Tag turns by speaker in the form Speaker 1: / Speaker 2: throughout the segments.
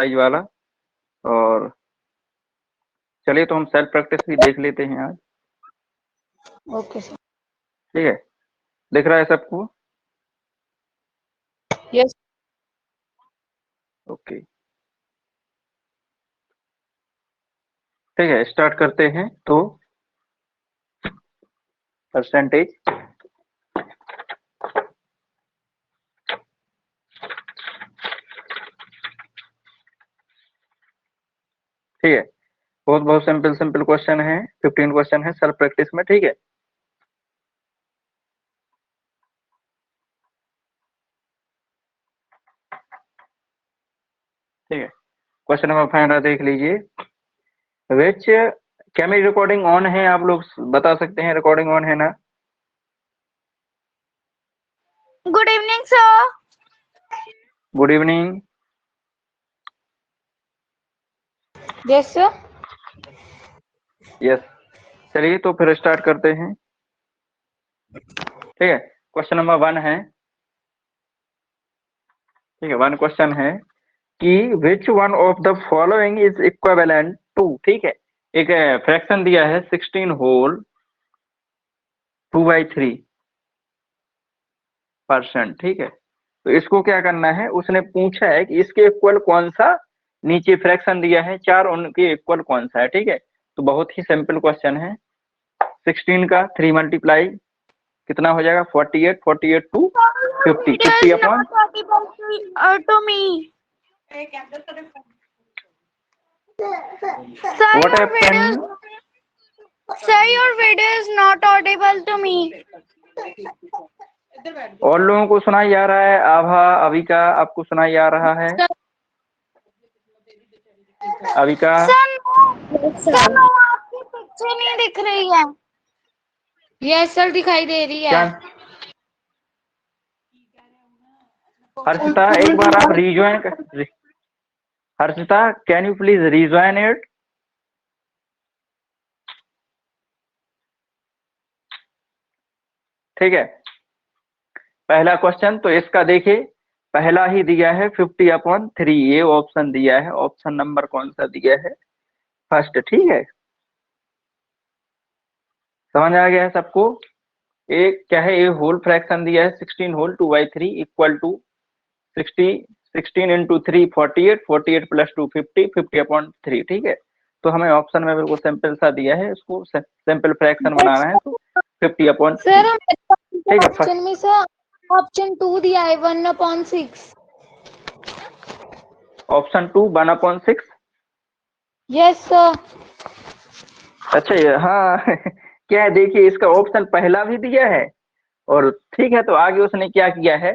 Speaker 1: Size वाला। और चलिए तो हम सेल्फ प्रैक्टिस भी देख लेते हैं आज।
Speaker 2: Okay sir.
Speaker 1: ठीक है, दिख रहा है सबको?
Speaker 2: यस।
Speaker 1: ओके, ठीक है, स्टार्ट करते हैं। तो परसेंटेज, ठीक है, बहुत बहुत सिंपल सिंपल क्वेश्चन है, 15 क्वेश्चन है सेल्फ प्रैक्टिस में। ठीक है, ठीक है, क्वेश्चन नंबर 5 देख लीजिए। विच, क्या मेरी रिकॉर्डिंग ऑन है? आप लोग बता सकते हैं रिकॉर्डिंग ऑन है ना?
Speaker 3: Good evening sir.
Speaker 1: Good evening.
Speaker 2: Yes sir.
Speaker 1: Yes, चलिए तो फिर स्टार्ट करते हैं। ठीक है, क्वेश्चन नंबर 1 है। ठीक है, 1 क्वेश्चन है कि which one of the following is equivalent to, ठीक है, एक फ्रैक्शन दिया है 16 होल 2/3%। ठीक है, तो इसको क्या करना है, उसने पूछा है कि इसके इक्वल कौन सा, नीचे फ्रैक्शन दिया है 4, उनके इक्वल कौन सा है। ठीक है, तो बहुत ही सिंपल क्वेश्चन है। 16 का 3 मल्टीप्लाई कितना हो जाएगा? 48, 48 to 50, 50 upon
Speaker 3: to me. Sir,
Speaker 1: what
Speaker 3: your
Speaker 1: happen?
Speaker 3: video is not audible to me.
Speaker 1: और लोगों को सुनाई आ रहा है? आभा, अविका, आपको सुनाई आ रहा है? अविका,
Speaker 3: सर no, आपकी पिक्चर नहीं दिख रही है।
Speaker 2: यस सर, दिखाई दे रही है।
Speaker 1: क्या? हर्षिता, एक बार आप रिज्वाइन कर, Harshita can you please rejoin it? ठीक है, पहला क्वेश्चन तो इसका देखिए, पहला ही दिया है 50/3, ये ऑप्शन दिया है। ऑप्शन नंबर कौन सा दिया है? फर्स्ट। ठीक है, समझ आ गया है सबको? एक क्या है, ये होल फ्रैक्शन दिया है 16 whole 2/3 equal to 60, 16 into 3 48, 48 plus 2 50, 50/3। ठीक है, तो हमें ऑप्शन में बिल्कुल सिंपल सा दिया है, इसको सिंपल फ्रैक्शन बनाना है, तो 50/3।
Speaker 2: सर
Speaker 1: ठीक है,
Speaker 2: ऑप्शन में सर ऑप्शन 2 दिया है 1/6।
Speaker 1: ऑप्शन 2 1/6।
Speaker 2: Yes sir.
Speaker 1: अच्छा, ये हाँ क्या है, देखिए इसका ऑप्शन पहला भी दिया है, और ठीक है, तो आगे उसने क्या किया है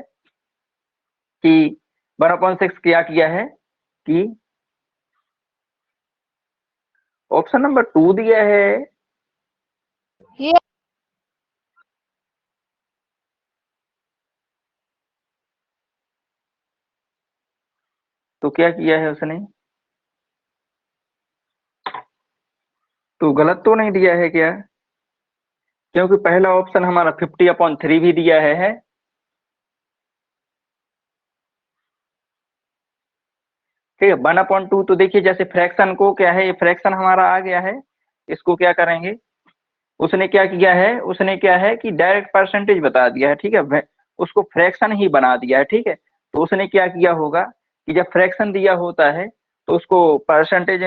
Speaker 1: कि 1/6 क्या किया है कि ऑप्शन नंबर 2 दिया है।
Speaker 2: ये
Speaker 1: तो क्या किया है उसने? तो गलत तो नहीं दिया है क्या? क्योंकि पहला ऑप्शन हमारा 50/3 भी दिया है। ठीक है, 1/2 तो देखिए, जैसे फ्रैक्शन को क्या है, ये फ्रैक्शन हमारा आ गया है, इसको क्या करेंगे, उसने क्या किया है, उसने क्या है कि डायरेक्ट परसेंटेज बता दिया है। ठीक है, उसको फ्रैक्शन ही बना दिया है। ठीक है, तो उसने क्या किया होगा कि जब फ्रैक्शन दिया होता है तो उसको परसेंटेज,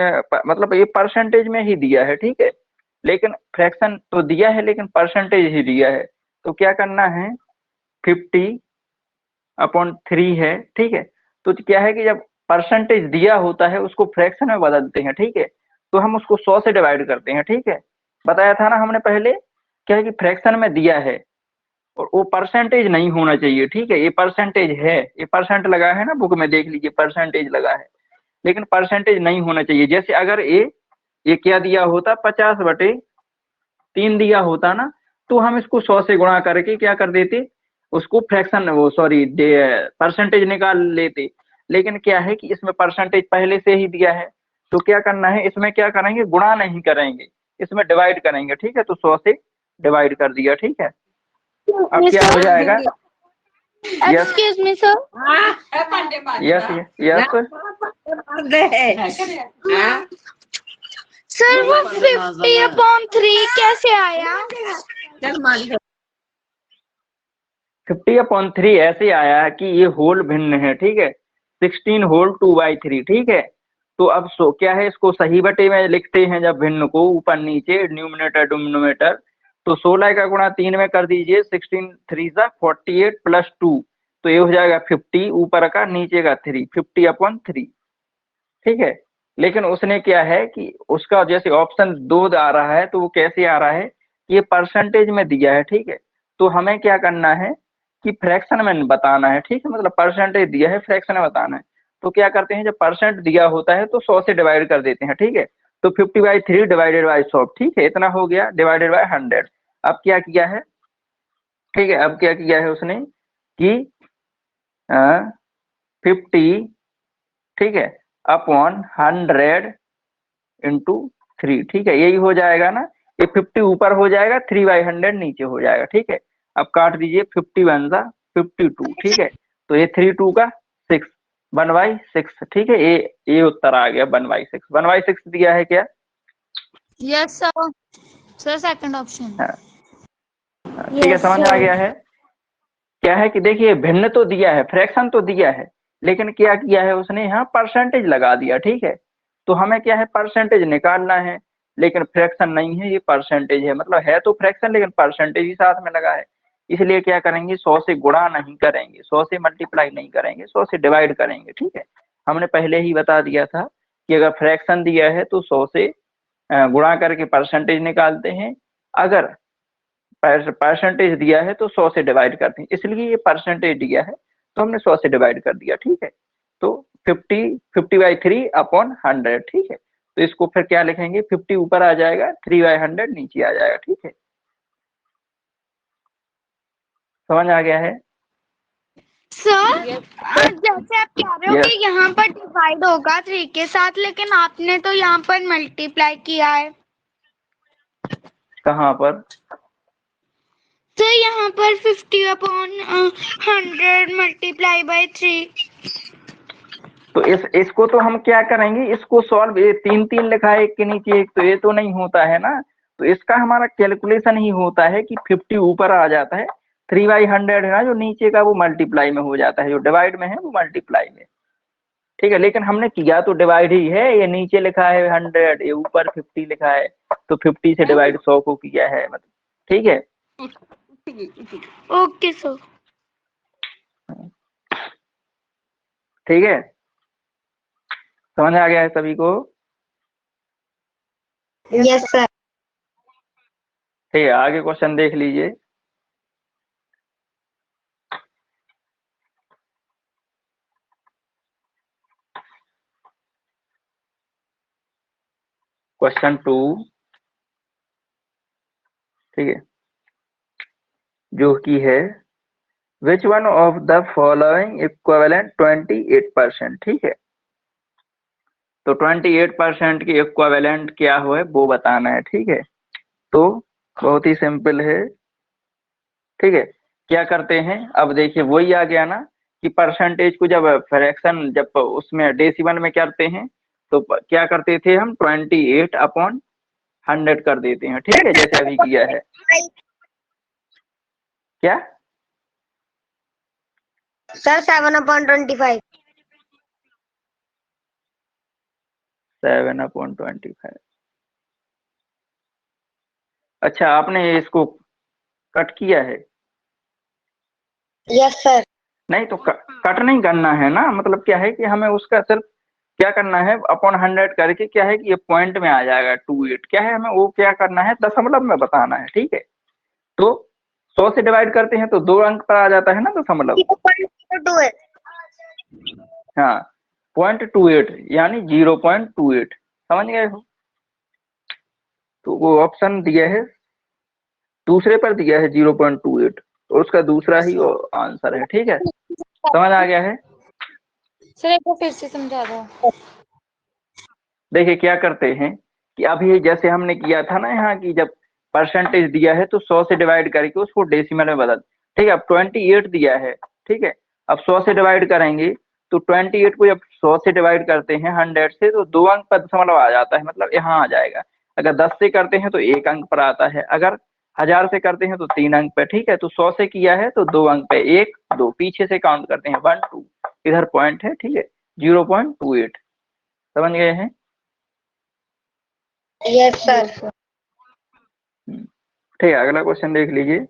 Speaker 1: मतलब ये परसेंटेज में ही दिया है। ठीक है, लेकिन फ्रैक्शन तो दिया है लेकिन परसेंटेज ही दिया है, तो क्या करना है, 50/3 है। ठीक है, तो क्या है कि जब परसेंटेज दिया होता है उसको फ्रैक्शन में बदलते हैं। ठीक है, तो हम उसको 100 से डिवाइड करते हैं। ठीक है, बताया था ना हमने पहले, क्या है कि फ्रैक्शन में दिया है और वो परसेंटेज नहीं होना चाहिए। ठीक है, ये परसेंटेज है, ये परसेंट लगा है ना, बुक में देख लीजिए परसेंटेज लगा है, लेकिन परसेंटेज नहीं होना चाहिए। जैसे अगर ये क्या दिया होता, 50/3 दिया होता ना, तो हम इसको 100 से गुणा करके क्या कर देते, उसको फ्रैक्शन, वो सॉरी परसेंटेज निकाल लेते। लेकिन क्या है कि इसमें परसेंटेज पहले से ही दिया है, तो क्या करना है, इसमें क्या करेंगे, गुणा नहीं करेंगे, इसमें डिवाइड करेंगे। ठीक है, तो 100 से डिवाइड कर दिया। ठीक है, अब क्या हो जाएगा, yes
Speaker 2: Excuse me, sir.
Speaker 1: Yes yes
Speaker 2: Sir, वो 50/3 कैसे आया?
Speaker 1: 50/3 ऐसे आया है कि ये होल भिन्न है, ठीक है। 16 होल 2/3, ठीक है। तो अब क्या है, इसको सही बटे में लिखते हैं जब भिन्न को, ऊपर नीचे न्यूमिनेटर डिनोमिनेटर। तो 16 का गुणा 3 में कर दीजिए, 16 3 सा 48 प्लस 2, तो ये हो जाएगा 50, ऊपर का नीचे का 3, 50/3, ठीक है। लेकिन उसने क्या है कि उसका जैसे ऑप्शन 2 आ रहा है, तो वो कैसे आ रहा है, ये परसेंटेज में दिया है, ठीक है। तो हमें क्या करना है कि फ्रैक्शन में बताना है, ठीक है। मतलब परसेंटेज दिया है, फ्रैक्शन में बताना है। तो क्या करते हैं, जब परसेंट दिया होता है तो 100 से डिवाइड कर देते हैं, ठीक है। तो 50/3 डिवाइडेड बाई 100, ठीक है, इतना हो गया, डिवाइडेड बाई 100। अब क्या किया है, ठीक है, अब क्या किया है उसने कि 50, ठीक है, अपॉन 100 इंटू 3, ठीक है, यही हो जाएगा ना। ये 50 ऊपर हो जाएगा, 3/100 नीचे हो जाएगा, ठीक है। अब काट दीजिए, 51 सा 52, ठीक है। तो ये 3 2 का 6, 1/6, ठीक है। ये उत्तर आ गया 1/6। 1/6 दिया है क्या?
Speaker 2: Yes, sir. Sir, second option.
Speaker 1: हाँ, ठीक है,
Speaker 3: Yes,
Speaker 1: समझ आ
Speaker 3: sir.
Speaker 1: गया है। क्या है कि देखिए, भिन्न तो दिया है, फ्रैक्शन तो दिया है, लेकिन क्या किया है उसने, यहाँ परसेंटेज लगा दिया, ठीक है। तो हमें क्या है, परसेंटेज निकालना है, लेकिन फ्रैक्शन नहीं है, ये परसेंटेज है। मतलब है तो फ्रैक्शन, लेकिन परसेंटेज ही साथ में लगा है। इसलिए क्या करेंगे, 100 से गुणा नहीं करेंगे, 100 से मल्टीप्लाई नहीं करेंगे, 100 से डिवाइड करेंगे, ठीक है। हमने पहले ही बता दिया था कि अगर फ्रैक्शन दिया है तो 100 से गुणा करके परसेंटेज निकालते हैं। अगर परसेंटेज दिया है तो 100 से डिवाइड करते हैं, इसलिए ये परसेंटेज दिया है तो हमने 100 से डिवाइड कर दिया, ठीक है। तो 50/3/100, ठीक है। तो इसको फिर क्या लिखेंगे, 50 ऊपर आ जाएगा, 3/100 नीचे आ जाएगा, ठीक है। समझ आ गया है?
Speaker 2: सर, जैसे आप कह रहे हो
Speaker 1: यस,
Speaker 2: कि यहाँ पर डिवाइड होगा 3 के साथ, लेकिन आपने तो यहाँ पर मल्टीप्लाई किया है।
Speaker 1: कहाँ पर?
Speaker 2: सर, यहाँ पर 50/100 मल्टीप्लाई बाई 3।
Speaker 1: तो इसको तो हम क्या करेंगे, इसको सॉल्व, ये 3 3 लिखा है एक के नीचे एक, तो ये तो नहीं होता है ना। तो इसका हमारा कैलकुलेशन ही होता है कि 50 ऊपर आ जाता है, 3/100 है ना जो नीचे का, वो मल्टीप्लाई में हो जाता है, जो डिवाइड में है वो मल्टीप्लाई में, ठीक है। लेकिन हमने किया तो डिवाइड ही है, ये नीचे लिखा है 100, ये ऊपर 50 लिखा है, तो 50 से डिवाइड 100 को किया है, मतलब, ठीक है।
Speaker 2: Okay sir.
Speaker 1: ठीक है, समझ आ गया है सभी को?
Speaker 3: Yes, sir.
Speaker 1: ठीक है, आगे क्वेश्चन देख लीजिए। क्वेश्चन 2, ठीक है, जो कि है विच one of the following equivalent 28%, ठीक है। तो 28% की इक्विवेलेंट क्या हो है वो बताना है, ठीक है। तो बहुत ही सिंपल है, ठीक है। क्या करते हैं, अब देखिए वही आ गया ना कि परसेंटेज को जब फ्रैक्शन, जब उसमें डेसिमल में करते हैं, तो क्या करते थे हम, 28/100 कर देते हैं, ठीक है, जैसे अभी किया है। क्या?
Speaker 3: Sir, 7/25.
Speaker 1: 7/25। अच्छा, आपने इसको कट किया है?
Speaker 3: Yes, sir.
Speaker 1: नहीं तो कट नहीं करना है ना, मतलब क्या है कि हमें उसका सिर्फ क्या करना है, अपॉन 100 करके क्या है कि ये पॉइंट में आ जाएगा 28, क्या है, हमें वो क्या करना है, दशमलव में बताना है, ठीक है। तो 100 से डिवाइड करते हैं तो 2 अंक पर आ जाता है ना दशमलव।
Speaker 3: 0.28.
Speaker 1: हाँ, 0.28 यानी 0.28, समझ गए हो? तो वो ऑप्शन दिया है, दूसरे पर दिया है 0.28, और उसका दूसरा ही आंसर है, ठीक है। समझ आ गया है?
Speaker 2: सर, एक बार फिर से समझा दो।
Speaker 1: देखिए क्या करते हैं कि अभी जैसे हमने किया था ना यहाँ की, जब परसेंटेज दिया है तो 100 से डिवाइड करके उसको डेसिमल में बदल, ठीक है। अब 28 दिया है, ठीक है। अब 100 से डिवाइड करेंगे तो 28 को जब 100 से डिवाइड करते हैं 100 से तो 2 अंक पर दशमलव आ जाता है, मतलब यहाँ आ जाएगा। अगर 10 से करते हैं तो 1 अंक पर आता है, अगर 1000 से करते हैं तो 3 अंक पे, ठीक है। तो 100 से किया है तो 2 अंक पे, 1 2 पीछे से काउंट करते हैं 1 2, इधर पॉइंट है, ठीक है, 0.28। समझ गए हैं?
Speaker 3: Yes sir.
Speaker 1: ठीक है, अगला क्वेश्चन देख लीजिए।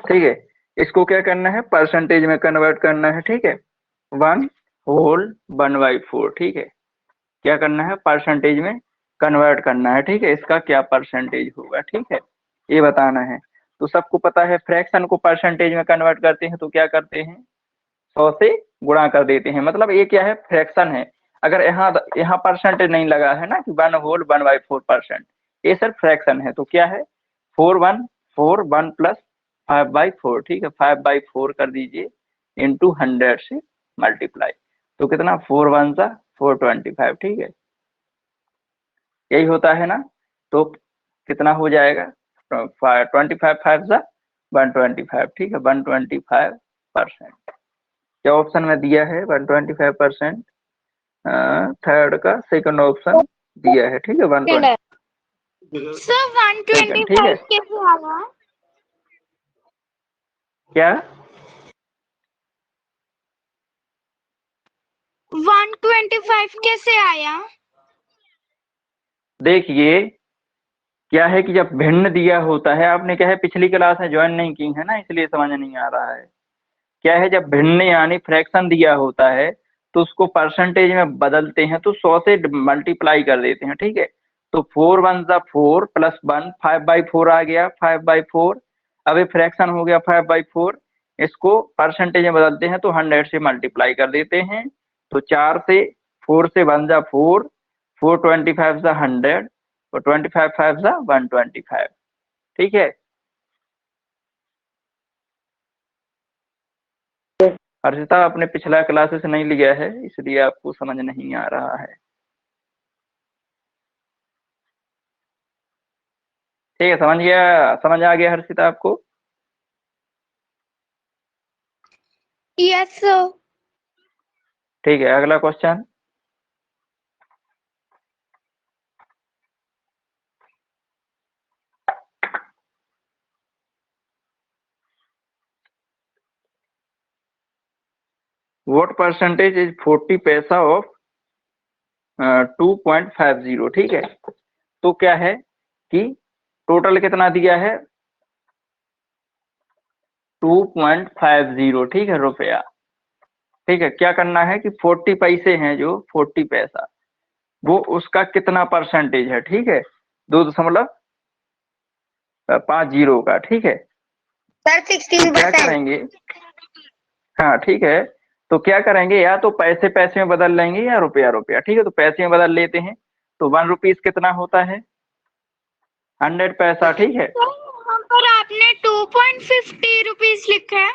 Speaker 1: ठीक है, इसको क्या करना है, परसेंटेज में कन्वर्ट करना है, ठीक है। 1/1/4, ठीक है। क्या करना है, परसेंटेज में कन्वर्ट करना है, ठीक है। इसका क्या परसेंटेज होगा, ठीक है, ये बताना है। तो सबको पता है फ्रैक्शन को परसेंटेज में कन्वर्ट करते हैं तो क्या करते हैं, 100 से गुणा कर देते हैं। मतलब ये क्या है, फ्रैक्शन है। अगर यहाँ यहाँ परसेंटेज नहीं लगा है ना कि 1/1/4%, ये सर फ्रैक्शन है। तो क्या है, 4/1 प्लस 5/4, ठीक है। 5/4 कर दीजिए इंटू 100 से मल्टीप्लाई, तो कितना 4 1 425, ठीक है। यही होता है ना, तो कितना हो जाएगा, 25 5 125, ठीक है, 125%। क्या ऑप्शन में दिया है 125%, थर्ड का सेकंड ऑप्शन दिया है, ठीक है, 120।
Speaker 2: सर
Speaker 1: ठीक है,
Speaker 2: 125 कैसे आया?
Speaker 1: क्या
Speaker 2: 125 कैसे आया?
Speaker 1: देखिए, क्या है कि जब भिन्न दिया होता है, आपने क्या है पिछली क्लास में ज्वाइन नहीं की है ना, इसलिए समझ नहीं आ रहा है। क्या है, जब भिन्न यानी फ्रैक्शन दिया होता है तो उसको परसेंटेज में बदलते हैं तो 100 से मल्टीप्लाई कर देते हैं, ठीक है। तो 4 1 4 प्लस 1, 5/4 आ गया, 5/4। अब ये फ्रैक्शन हो गया 5/4, इसको परसेंटेज में बदलते हैं तो 100 से मल्टीप्लाई कर देते हैं। तो 4 से 4 से 1 4, 425 100, और 25 5 125, ठीक है। हर्षिता, आपने पिछला क्लासेस नहीं लिया है इसलिए आपको समझ नहीं आ रहा है, ठीक है। समझ आ गया हर्षिता आपको?
Speaker 2: Yes sir.
Speaker 1: ठीक है, अगला क्वेश्चन। व्हाट परसेंटेज इज 40 पैसा ऑफ 2.50, ठीक है। तो क्या है कि टोटल कितना दिया है, 2.50, ठीक है, रुपया, ठीक है। क्या करना है कि 40 पैसे हैं, जो 40 पैसा, वो उसका कितना परसेंटेज है, ठीक है, 2.50 का, ठीक है।
Speaker 3: सर
Speaker 1: तो
Speaker 3: 16%।
Speaker 1: क्या करेंगे, हाँ ठीक है, तो क्या करेंगे, या तो पैसे पैसे में बदल लेंगे या रुपया रुपया, ठीक है। तो पैसे में बदल लेते हैं तो 1 रुपीज कितना होता है, 100 पैसा, ठीक है।
Speaker 2: सर यहाँ पर आपने 2.50 रुपीज लिखा है।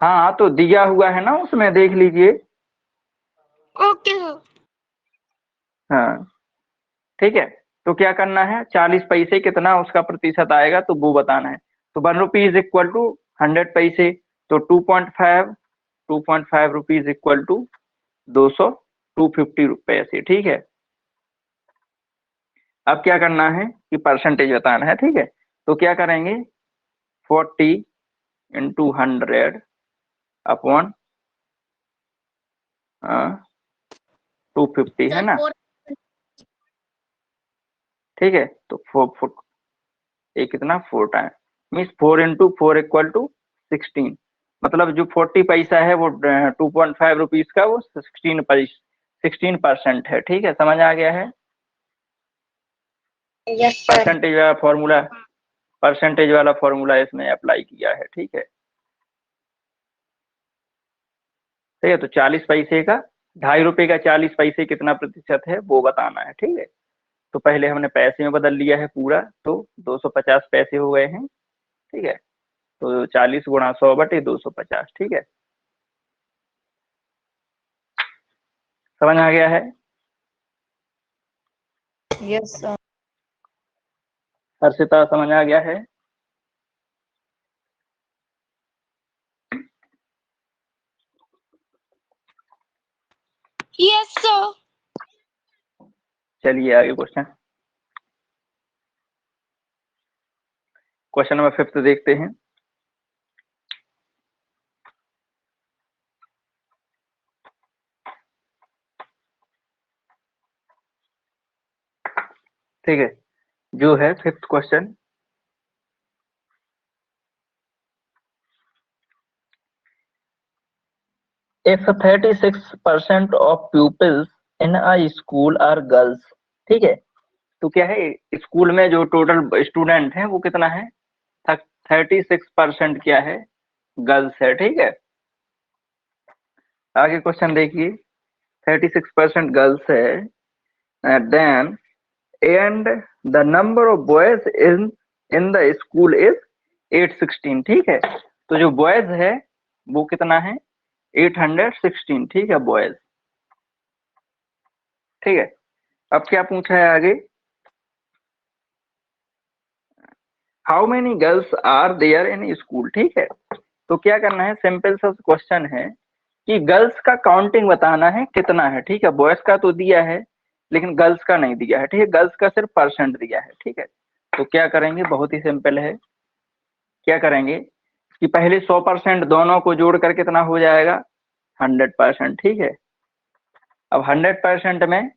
Speaker 1: हाँ, तो दिया हुआ है ना उसमें, देख लीजिए।
Speaker 2: Okay sir.
Speaker 1: हाँ ठीक है, तो क्या करना है, 40 पैसे कितना उसका प्रतिशत आएगा तो वो बताना है। तो 1 रुपीज इक्वल टू 100 पैसे, तो 2.5 रुपीज इक्वल टू 250 पैसे, ठीक है। अब क्या करना है कि परसेंटेज बताना है, ठीक है। तो क्या करेंगे, 40 इंटू 100 अपॉन 250 है ना, ठीक है। तो 4 ये कितना, 4 time means 4 into 4 equal to 16, मतलब जो 40 पैसा है वो 2.5 रुपीज का वो 16% है, ठीक है। समझ आ गया है?
Speaker 3: Yes sir.
Speaker 1: परसेंटेज वाला फॉर्मूला इसमें अप्लाई किया है, ठीक है। ठीक है, तो 40 पैसे का, 2.5 रुपए का 40 पैसे कितना प्रतिशत है वो बताना है, ठीक है। तो पहले हमने पैसे में बदल लिया है पूरा, तो 250 पैसे हो गए हैं, ठीक है। तो 40 गुणा 100/250, ठीक है। समझ आ गया है?
Speaker 3: Yes sir.
Speaker 1: हर्षिता समझ आ गया है?
Speaker 2: Yes sir.
Speaker 1: चलिए आगे क्वेश्चन नंबर 5 देखते हैं। ठीक है, जो है 5th question, if 36% of pupils in a school are girls, ठीक है, तो क्या है, स्कूल में जो टोटल स्टूडेंट है वो कितना है, 36% क्या है, गर्ल्स है, ठीक है। आगे क्वेश्चन देखिए, 36% गर्ल्स है, then and the number of boys in the school is 816, ठीक है। तो जो बॉयज है वो कितना है, 816, ठीक है, बॉयज, ठीक है। अब क्या पूछा है आगे, how many girls are there in school, ठीक है। तो क्या करना है, सिंपल सा क्वेश्चन है कि गर्ल्स का काउंटिंग बताना है कितना है, ठीक है। बॉयज का तो दिया है लेकिन गर्ल्स का नहीं दिया है, ठीक है, गर्ल्स का सिर्फ परसेंट दिया है, ठीक है। तो क्या करेंगे, बहुत ही सिंपल है, क्या करेंगे कि पहले 100% दोनों को जोड़कर कितना हो जाएगा, 100%, ठीक है। अब 100% में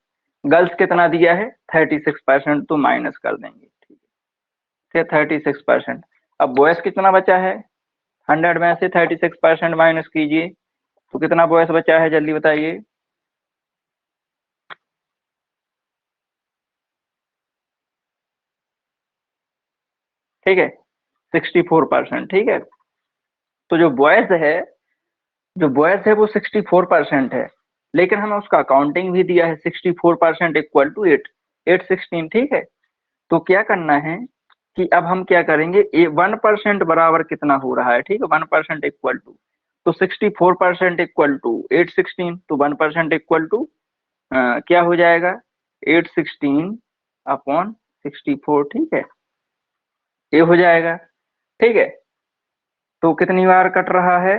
Speaker 1: गर्ल्स कितना दिया है, 36%, तो माइनस कर देंगे, ठीक है, 36%। अब बॉयज कितना बचा है, 100 में से 36% माइनस कीजिए, तो कितना बॉयज बचा है, जल्दी बताइए। ठीक है, 64%, ठीक है। तो जो बॉयज है वो 64% है, लेकिन हमें उसका काउंटिंग भी दिया है 64% इक्वल टू 816, ठीक है। तो क्या करना है कि अब हम क्या करेंगे, 1% बराबर कितना हो रहा है, ठीक है, 1% इक्वल टू, तो 64% इक्वल टू 816, तो 1% इक्वल टू क्या हो जाएगा, 816/64, ठीक है, ये हो जाएगा, ठीक है। तो कितनी बार कट रहा है,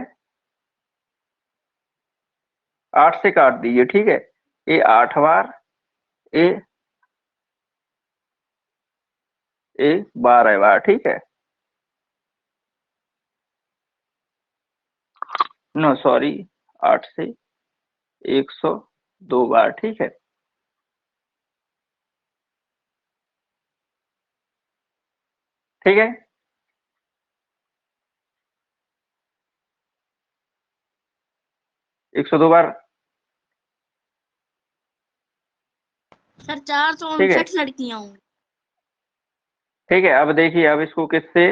Speaker 1: 8 से काट दीजिए, ठीक है, ये 8 बार, ये 12 बार, ठीक है, नो सॉरी, 8 से 102 बार, ठीक है। ठीक है, 102 बार,
Speaker 3: सर
Speaker 1: ठीक है,
Speaker 3: 459 लड़कियां होंगी।
Speaker 1: ठीक है। अब देखिए, अब इसको किससे,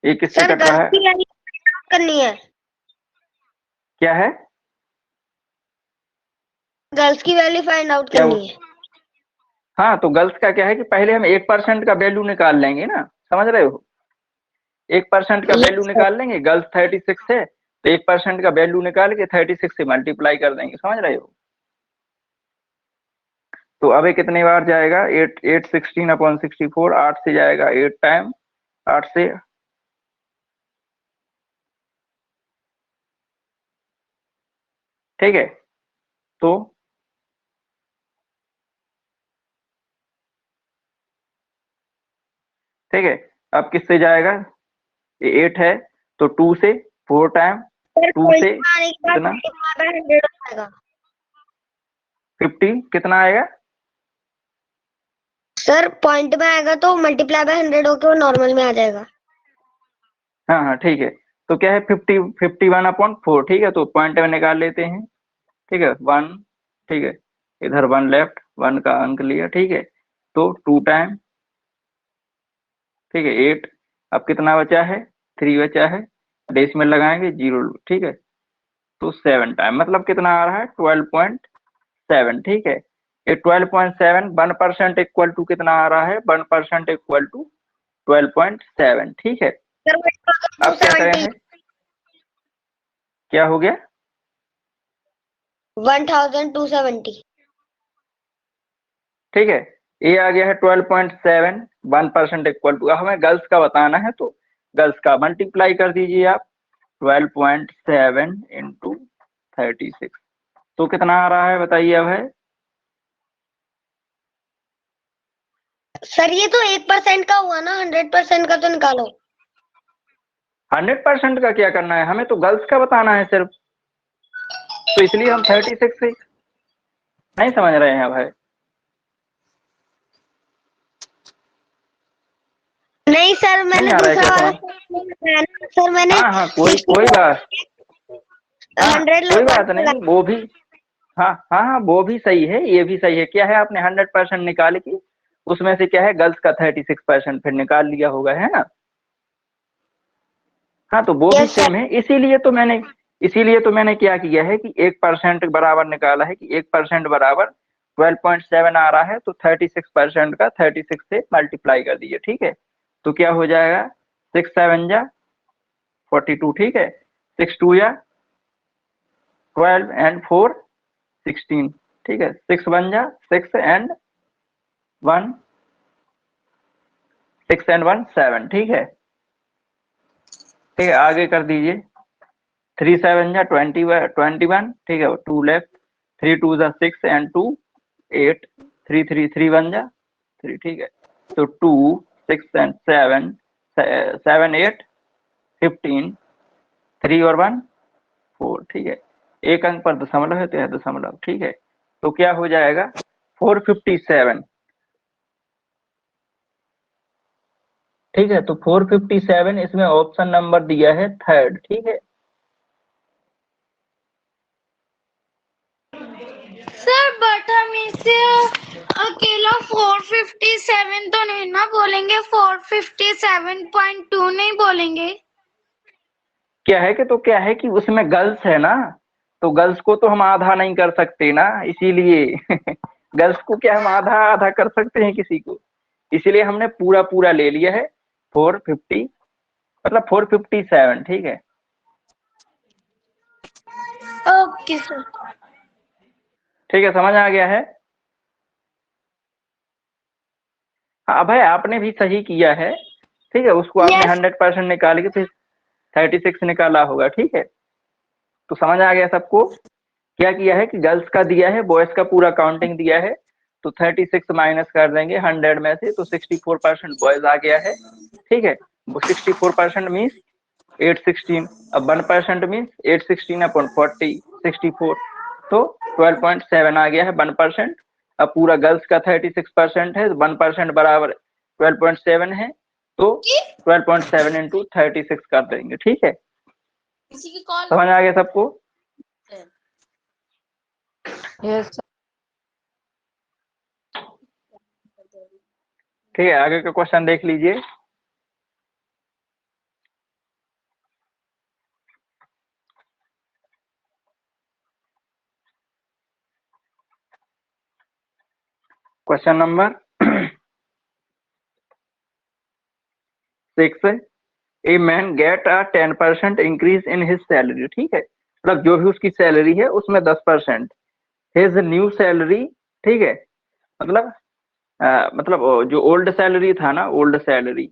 Speaker 1: ये किससे
Speaker 3: सर
Speaker 1: कट रहा है,
Speaker 3: गलती वैल्यू करनी है,
Speaker 1: क्या है,
Speaker 3: गर्ल्स की वैल्यू फाइंड आउट
Speaker 1: क्या
Speaker 3: करनी है।
Speaker 1: हाँ, तो गर्ल्स का क्या है कि पहले हम 1% का वैल्यू निकाल लेंगे ना, समझ रहे हो, 1% का वैल्यू
Speaker 3: यस सर।
Speaker 1: निकाल लेंगे, गर्ल्स 36 है तो 1% का वैल्यू निकाल के 36 से मल्टीप्लाई कर देंगे, समझ रहे हो। तो अब ये कितनी बार जाएगा, 816/64, 8 से जाएगा 8 टाइम, 8 से, ठीक है। तो ठीक है, अब किससे जाएगा, ये 8 है तो 2 से, 4 टाइम,
Speaker 3: सर
Speaker 1: 2
Speaker 3: पॉइंट
Speaker 1: से
Speaker 3: में आने के बाद
Speaker 1: कितना,
Speaker 3: 100 हो जाएगा।
Speaker 1: 50 कितना आएगा,
Speaker 3: सर पॉइंट में आएगा तो मल्टीप्लाई बाय 100 होके वो नॉर्मल में आ जाएगा।
Speaker 1: हाँ हाँ, ठीक है। तो क्या है, 51/4, ठीक है, तो पॉइंट में निकाल लेते हैं, ठीक है, 1, ठीक है, इधर 1 लेफ्ट, 1 का अंक लिया, ठीक है, तो 2 टाइम, ठीक है, 8, अब कितना बचा है, 3 बचा है, डेसिमल लगाएंगे 0, ठीक है, तो 7 टाइम, मतलब कितना आ रहा है, 12.7, ठीक है। ये 12.7, 1% इक्वल टू कितना आ रहा है, 1% इक्वल टू 12.7, ठीक है।
Speaker 3: सर
Speaker 1: अब क्या करें है, क्या हो गया,
Speaker 3: 1270।
Speaker 1: ठीक है। ये आ गया है 12.7, 1% इक्वल टू, हमें गर्ल्स का बताना है तो गर्ल्स का मल्टीप्लाई कर दीजिए आप 12.7 इंटू 36, तो कितना आ रहा है बताइए अब है।
Speaker 3: सर ये तो 1% का हुआ ना, 100% का तो निकालो।
Speaker 1: 100% का क्या करना है, हमें तो गर्ल्स का बताना है सिर्फ, तो इसलिए हम 36 से नहीं समझ रहे हैं भाई।
Speaker 3: नहीं सर, मैंने
Speaker 1: नहीं आ रहा है
Speaker 3: दूसरा
Speaker 1: क्या
Speaker 3: वाला
Speaker 1: समझ?
Speaker 3: सर मैंने
Speaker 1: हाँ हाँ, कोई बात, हाँ
Speaker 3: 100
Speaker 1: कोई
Speaker 3: लगा
Speaker 1: बात नहीं, वो भी, हाँ हाँ हाँ, वो भी सही है, ये भी सही है। क्या है, आपने 100% निकाल के उसमें से क्या है गर्ल्स का 36% फिर निकाल लिया होगा, है ना। हाँ, तो वो भी
Speaker 3: यस सर।
Speaker 1: सेम है, इसीलिए तो मैंने क्या किया है कि 1% बराबर निकाला है कि 1% बराबर 12.7 आ रहा है, तो 36% का 36 से मल्टीप्लाई कर दीजिए, ठीक है। तो क्या हो जाएगा, 6 7 जा 42, ठीक है, 6 2 जा 12 एंड 4 16, ठीक है, 6 1 जा 6 एंड 1 6 एंड 1 7, ठीक है। ठीक है, आगे कर दीजिए, 3 7 जा 21, ठीक है, 2 लेफ्ट, 3 2 जा 6 एंड 2 8, 3 3 3 1 जा 3, ठीक है। तो 2 6 एंड 7 7 8 15, 3 और 1 4, ठीक है। एक अंक पर दशमलव है तो यह दशमलव, ठीक है। तो क्या हो जाएगा 457, ठीक है। तो 457 इसमें ऑप्शन नंबर दिया है थर्ड, ठीक है।
Speaker 2: सर बट हम इसे अकेला 457 तो नहीं ना बोलेंगे, 457.2 नहीं बोलेंगे।
Speaker 1: क्या है कि उसमें गर्ल्स है ना, तो गर्ल्स को तो हम आधा नहीं कर सकते ना, इसीलिए गर्ल्स को क्या हम आधा आधा कर सकते हैं किसी को, इसीलिए हमने पूरा पूरा ले लिया है 450, मतलब 457, ठीक है।
Speaker 2: Okay sir.
Speaker 1: ठीक है, समझ आ गया है। हाँ भाई, आपने भी सही किया है, ठीक है। उसको आपने
Speaker 2: यस
Speaker 1: 100% निकाल के फिर 36 निकाला होगा, ठीक है। तो समझ आ गया सबको। क्या किया है कि गर्ल्स का दिया है, बॉयज का पूरा काउंटिंग दिया है, तो 36 माइनस कर देंगे 100 में से, तो 64% बॉयज आ गया है, ठीक है। वो 64% मीन्स 816, अब 1% मीन्स 816 अपॉन 40 64, तो 12.7 आ गया है 1%। अब पूरा गर्ल्स का 36% है, 1% बराबर 12.7 है, तो 12.7 इंटू 36 कर देंगे, ठीक है। समझ आ गया सबको।
Speaker 4: यस
Speaker 1: ठीक है, आगे का क्वेश्चन देख लीजिए। Question number 6, a main get a 10% increase in his salary, ठीक है। मतलब जो भी उसकी सैलरी है उसमें 10%, हिज न्यू सैलरी, ठीक है। मतलब जो ओल्ड सैलरी था ना, ओल्ड सैलरी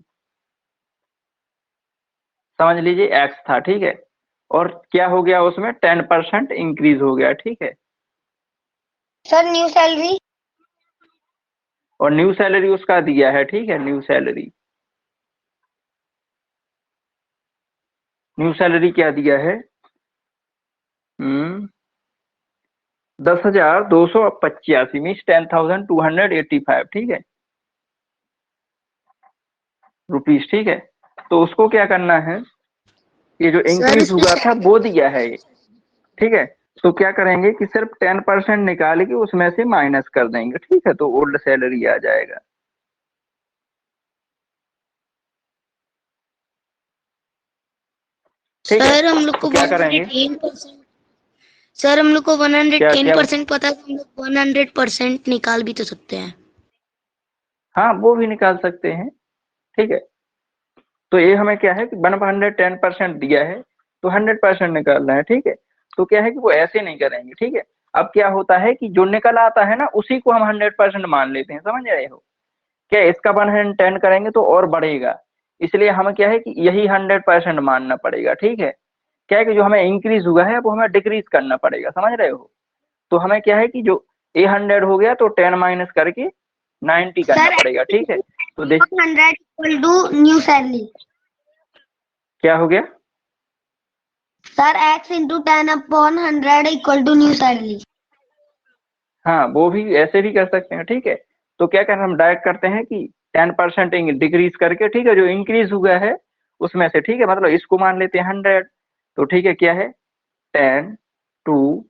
Speaker 1: समझ लीजिए एक्स था, ठीक है। और क्या हो गया उसमें 10% इंक्रीज हो गया, ठीक है।
Speaker 3: Sir new salary.
Speaker 1: और न्यू सैलरी उसका दिया है, ठीक है। न्यू सैलरी क्या दिया है, 10,285 मीन्स 10,285, ठीक है, रुपीज, ठीक है। तो उसको क्या करना है, ये जो
Speaker 3: सर
Speaker 1: इंक्रीज
Speaker 3: इसमें
Speaker 1: हुआ था वो दिया है ये, ठीक है। तो क्या करेंगे कि सिर्फ 10% निकाल के उसमें से माइनस कर देंगे, ठीक है, तो ओल्ड सैलरी आ जाएगा। ठीक है,
Speaker 2: सर हम लोग
Speaker 1: तो
Speaker 2: को
Speaker 1: क्या करेंगे,
Speaker 2: 110%, सर हम लोग को
Speaker 1: क्या क्या
Speaker 2: 110% पता है, तो हम लोग 100% निकाल भी तो सकते हैं।
Speaker 1: हाँ, वो भी निकाल सकते हैं, ठीक है। तो ये हमें क्या है कि 110% दिया है तो 100% निकालना है, ठीक है। तो क्या है कि वो ऐसे नहीं करेंगे, ठीक है। अब क्या होता है कि जो निकल आता है ना उसी को हम 100% मान लेते हैं, समझ रहे हो। क्या इसका 110 करेंगे तो और बढ़ेगा, इसलिए हमें क्या है कि यही 100% मानना पड़ेगा, ठीक है। क्या है कि जो हमें इंक्रीज हुआ है वो हमें डिक्रीज करना पड़ेगा, समझ रहे हो। तो हमें क्या है कि जो ए 100 हो गया तो 10 माइनस करके 90 करना
Speaker 3: सर
Speaker 1: पड़ेगा, ठीक है। तो देख
Speaker 3: 100 इक्वल टू न्यू सैलरी।
Speaker 1: क्या हो गया,
Speaker 3: sir x into 10/100 equal to new salary.
Speaker 1: हाँ वो भी ऐसे भी कर सकते हैं, ठीक है। तो क्या करना, हम डायरेक्ट करते हैं कि 10% डिक्रीज करके, ठीक है, जो इंक्रीज हुआ है उसमें से, ठीक है, मतलब इसको मान लेते हैं 100। तो ठीक है, क्या है 10 2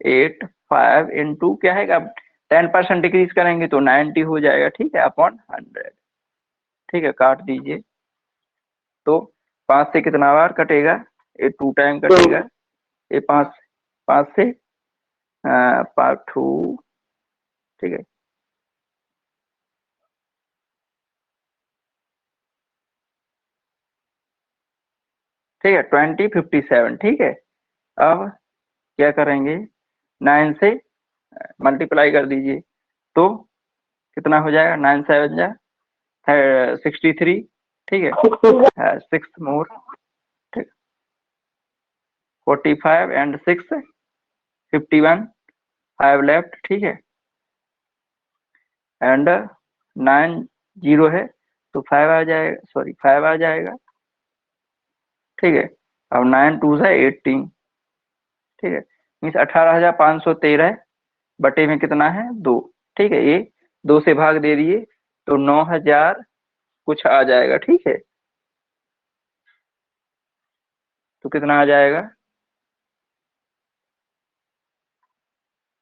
Speaker 1: 8 5 इंटू क्या है, अब 10% डिक्रीज करेंगे तो 90 हो जाएगा, ठीक है, अपॉन 100, ठीक है। काट दीजिए। तो 5 से कितना बार कटेगा, ये 2 टाइम कटेगा, ये 5 5 से 2, ठीक है। ठीक है 2057, ठीक है। अब क्या करेंगे, 9 से मल्टीप्लाई कर दीजिए तो कितना हो जाएगा, 9 7 जा 63, ठीक है, 6 मोर, ठीक, 45 एंड 6 51, 5 लेफ्ट, ठीक है, एंड 9 0 है तो 5 आ जाएगा, सॉरी 5 आ जाएगा, ठीक है। अब 9 2 से 18, ठीक है, मीन्स 18,513 बटे में कितना है 2, ठीक है। ये 2 से भाग दे दिए तो 9,000 कुछ आ जाएगा, ठीक है। तो कितना आ जाएगा,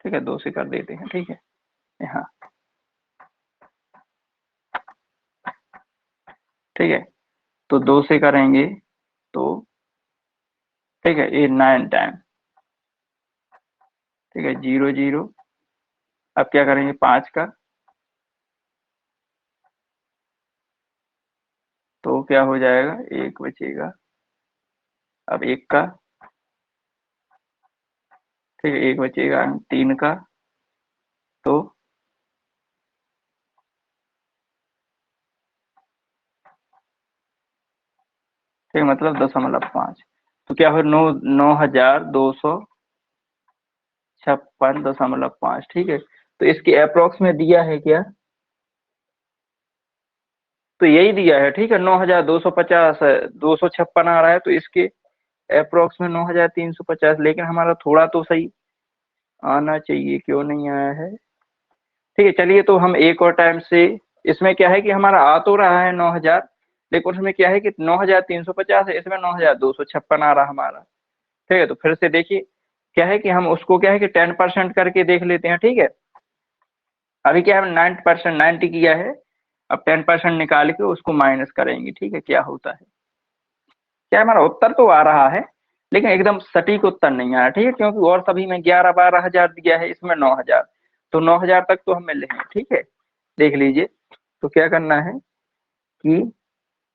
Speaker 1: ठीक है, 2 से कर देते हैं, ठीक है, यहाँ, ठीक है। तो 2 से करेंगे तो ठीक है, ये 9 टाइम, ठीक है, 0 0। अब क्या करेंगे 5 का, तो क्या हो जाएगा, 1 बचेगा। अब 1 का, ठीक है, 1 बचेगा। 3 का, तो ठीक, मतलब 0.5। तो क्या हो, 9,256.5, ठीक है। तो इसके अप्रोक्स में दिया है क्या, तो यही दिया है, ठीक है, 9,250 256 आ रहा है, तो इसके अप्रोक्स में 9,350, लेकिन हमारा थोड़ा तो सही आना चाहिए, क्यों नहीं आया है, ठीक है। चलिए तो हम एक और टाइम से, इसमें क्या है कि हमारा आ तो रहा है 9,000, लेकिन उसमें क्या है कि 9,350 है, इसमें 9,256 आ रहा हमारा, ठीक है। तो फिर से देखिए, क्या है कि हम उसको क्या है कि 10% करके देख लेते हैं, ठीक है। अभी क्या है 90%, 90 किया है, अब 10% निकाल के उसको माइनस करेंगे, ठीक है, क्या होता है। क्या हमारा उत्तर तो आ रहा है, लेकिन एकदम सटीक उत्तर नहीं आया, ठीक है, क्योंकि और सभी में 11-12 हजार दिया है, इसमें 9,000, तो 9,000 तक तो हम मिले हैं, ठीक है। देख लीजिए, तो क्या करना है कि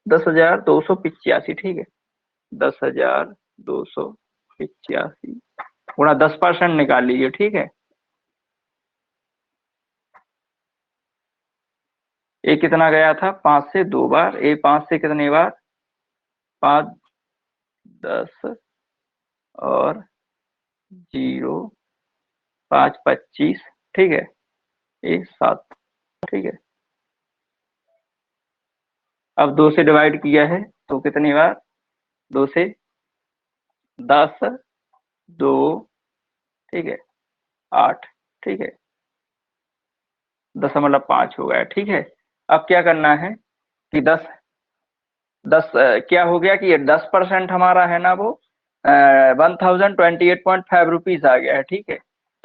Speaker 1: 10,285, ठीक है, 10,285 गुणा 10% निकाल लीजिए, ठीक है। ये कितना गया था, 5 से 2 बार, ये 5 से कितने बार, 5 10 और 0 5 25, ठीक है, ये 7, ठीक है। अब 2 से डिवाइड किया है तो कितनी बार, 2 से 10 2, ठीक है, 8, ठीक है, 0.5 हो गया, ठीक है। अब क्या करना है कि 10 10 क्या हो गया कि ये 10% हमारा है ना, वो 1,028.5 रुपीज आ गया है, ठीक है।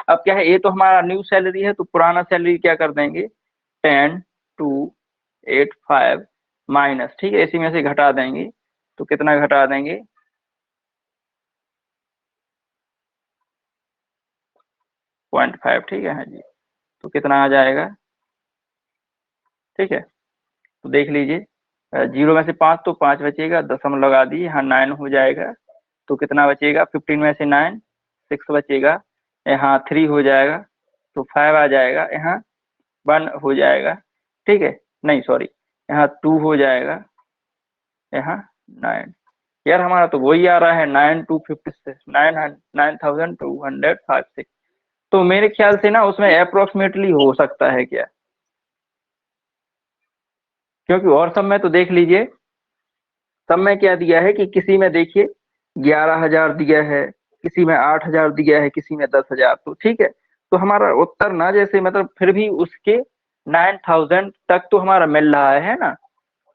Speaker 1: अब क्या है, ये तो हमारा न्यू सैलरी है, तो पुराना सैलरी क्या कर देंगे, 10,285 माइनस, ठीक है, इसी में से घटा देंगे, तो कितना घटा देंगे, 0.5, ठीक है, हाँ जी। तो कितना आ जाएगा, ठीक है। तो देख लीजिए 0 में से 5 तो 5 बचेगा, दशमलव लगा दिए, यहाँ 9 हो जाएगा। तो कितना बचेगा? 15 में से 9 6 बचेगा, यहाँ 3 हो जाएगा, तो 5 आ जाएगा, यहाँ 1 हो जाएगा, ठीक है, नहीं सॉरी, यहाँ 2 हो जाएगा, यहाँ 9। यार हमारा तो वही आ रहा है 9256। तो मेरे ख्याल से ना उसमें अप्रोक्सीमेटली हो सकता है क्या, क्योंकि और सब में तो देख लीजिए, सब में क्या दिया है कि किसी में देखिए 11,000 दिया है, किसी में 8,000 दिया है, किसी में 10,000। तो ठीक है, तो हमारा उत्तर ना जैसे मतलब फिर भी उसके 9,000 तक तो हमारा मिल रहा है ना,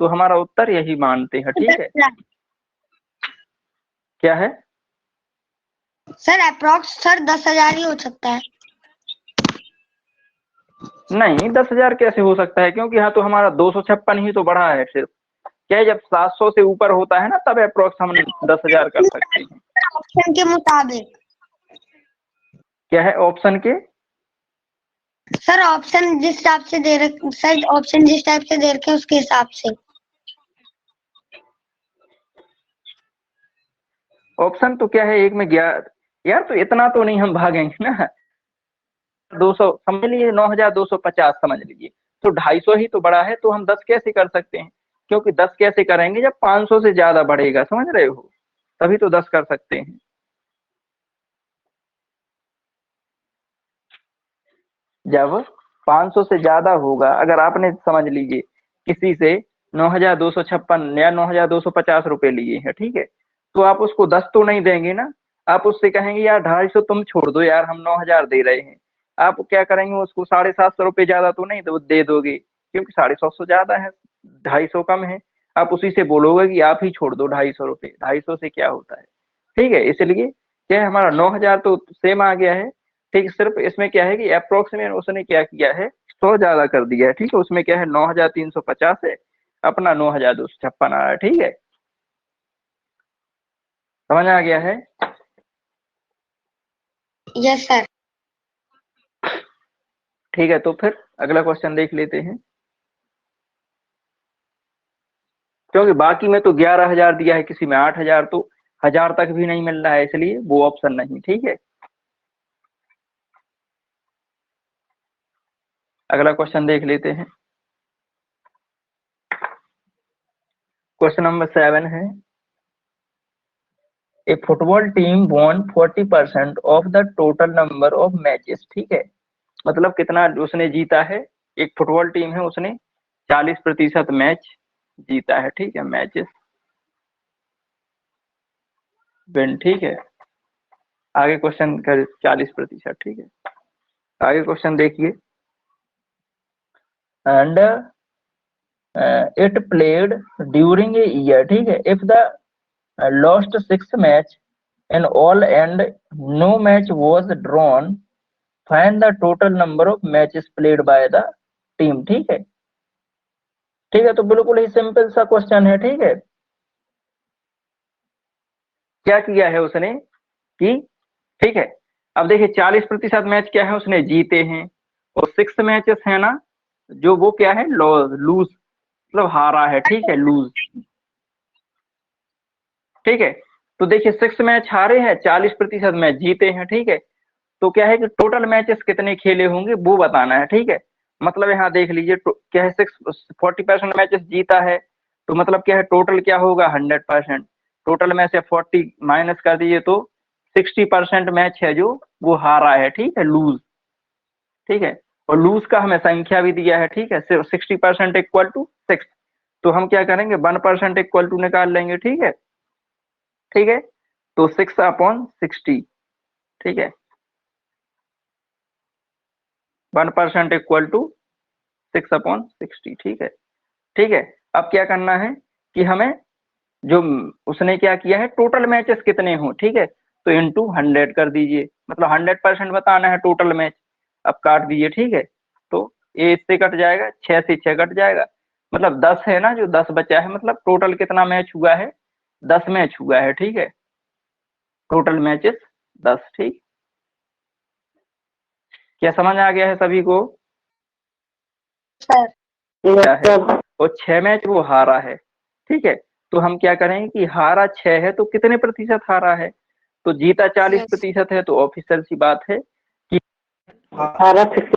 Speaker 1: तो हमारा उत्तर यही मानते हैं, ठीक है। क्या है
Speaker 3: सर अप्रोक्स सर 10,000 ही हो सकता है।
Speaker 1: नहीं, 10,000 कैसे हो सकता है, क्योंकि यहाँ तो हमारा 256 ही तो बढ़ा है सिर्फ। क्या है, जब 700 से ऊपर होता है ना तब अप्रोक्स हम 10,000 कर सकते हैं।
Speaker 3: ऑप्शन के मुताबिक।
Speaker 1: क्या है ऑप्शन के?
Speaker 3: सर ऑप्शन जिस हिसाब से दे रखे, सर ऑप्शन जिस टाइप से दे रखे उसके हिसाब से।
Speaker 1: ऑप्शन तो क्या है, एक में 11, यार तो इतना तो नहीं हम भागेंगे ना। 200 समझ लीजिए, 9,250 समझ लीजिए, तो 250 ही तो बड़ा है, तो हम 10 कैसे कर सकते हैं, क्योंकि 10 कैसे करेंगे जब 500 से ज्यादा बढ़ेगा, समझ रहे हो, तभी तो 10 कर सकते हैं। जब 500 से ज्यादा होगा, अगर आपने समझ लीजिए किसी से 9,256 या 9,250 रुपए लिए हैं, ठीक है, तो आप उसको 10 तो नहीं देंगे ना, आप उससे कहेंगे यार 250 तुम छोड़ दो यार, हम 9,000 दे रहे हैं। आप क्या करेंगे, उसको 750 रुपए ज्यादा तो नहीं तो दे दोगे, क्योंकि 750 ज्यादा है, 250 कम है। आप उसी से बोलोगे कि आप ही छोड़ दो 250 रुपए, 250 से क्या होता है, ठीक है। इसलिए क्या है, हमारा 9,000 तो सेम आ गया है, ठीक। सिर्फ इसमें क्या है कि अप्रोक्सीमेट उसने क्या किया है, 100 ज्यादा कर दिया है, ठीक है। उसमें क्या है 9,350 है, अपना 9,256 आ रहा है, ठीक है। समझ आ गया है?
Speaker 3: Yes sir.
Speaker 1: ठीक है, तो फिर अगला क्वेश्चन देख लेते हैं, क्योंकि बाकी में तो 11,000 दिया है, किसी में 8,000, तो 1,000 तक भी नहीं मिल रहा है, इसलिए वो ऑप्शन नहीं, ठीक है। अगला क्वेश्चन देख लेते हैं, क्वेश्चन नंबर 7 है, a football team won 40% of the total number of matches, ठीक है, मतलब कितना उसने जीता है, एक फुटबॉल टीम है, उसने 40% मैच जीता है, ठीक है, मैचेस विन, ठीक है। आगे क्वेश्चन कर 40%, ठीक है। आगे क्वेश्चन देखिए, and it played during a year, ठीक है, if the lost 6 match in all and no match was drawn, find the total number of matches played by the team, ठीक है। ठीक है, तो बिल्कुल ही सिंपल सा क्वेश्चन है, ठीक है। क्या किया है उसने कि, ठीक है, अब देखिए 40% मैच क्या है उसने जीते हैं, और 6 मैचेस है ना जो वो क्या है लूज, मतलब हारा है, ठीक है, लूज, ठीक है। तो देखिए 6 मैच हारे हैं, 40% मैच जीते हैं, ठीक है। तो क्या है कि टोटल मैचेस कितने खेले होंगे वो बताना है, ठीक है। मतलब यहाँ देख लीजिए क्या है, 40% मैचेस जीता है, तो मतलब क्या है, टोटल क्या होगा 100%, टोटल में से 40 माइनस कर दीजिए तो 60% मैच है जो वो हारा है, ठीक है, लूज, ठीक है। और लूज का हमें संख्या भी दिया है, ठीक है, सिर्फ 60% इक्वल टू 6, तो हम क्या करेंगे 1% इक्वल टू निकाल लेंगे, ठीक है, ठीक है। तो 6/60, ठीक है, 1% इक्वल टू 6/60, ठीक है, ठीक है। अब क्या करना है कि हमें जो उसने क्या किया है, टोटल मैचेस कितने हो, ठीक है, तो इंटू 100 कर दीजिए, मतलब 100% बताना है टोटल मैच। अब काट दीजिए, ठीक है, तो ए इससे कट जाएगा, 6 से 6 कट जाएगा, मतलब 10 है ना, जो 10 बचा है, मतलब टोटल कितना मैच हुआ है, 10 मैच हुआ है, ठीक है, टोटल मैचेस 10, ठीक। क्या समझ आ गया है सभी को?
Speaker 3: सर
Speaker 1: क्या है, और 6 मैच वो हारा है, ठीक है। तो हम क्या करेंगे कि हारा 6 है तो कितने प्रतिशत हारा है, तो जीता 40% है, तो ऑफिशियल सी बात है कि हारा 50।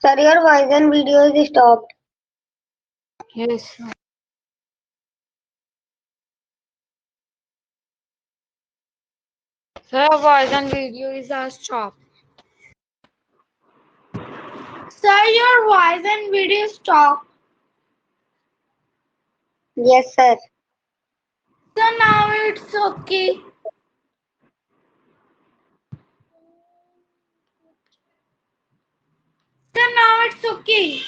Speaker 3: Sir, your voice and video is stopped.
Speaker 2: Yes. Sir, voice and video is stopped. Sir, your voice and video stopped.
Speaker 3: Yes, sir.
Speaker 2: So now it's okay. So now it's okay.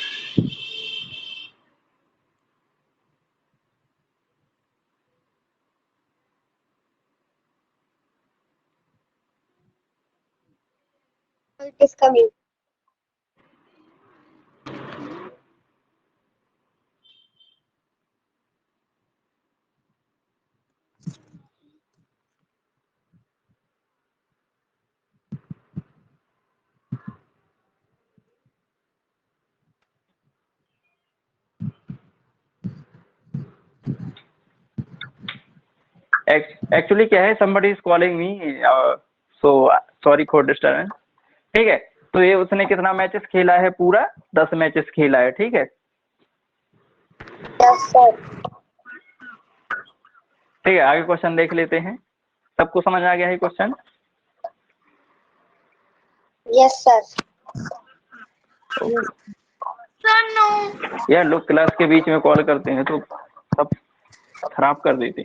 Speaker 3: It is coming.
Speaker 1: Actually क्या है, somebody is calling me, so sorry for disturbance। ठीक है, तो ये उसने कितना matches खेला है, पूरा 10 मैचेस खेला है, ठीक है।
Speaker 3: Yes, sir.
Speaker 1: ठीक है, आगे क्वेश्चन देख लेते हैं। सबको समझ आ गया है question?
Speaker 3: Yes, sir.
Speaker 2: Sir, no.
Speaker 1: यार लोग क्लास के बीच में कॉल करते हैं तो सब खराब कर देते।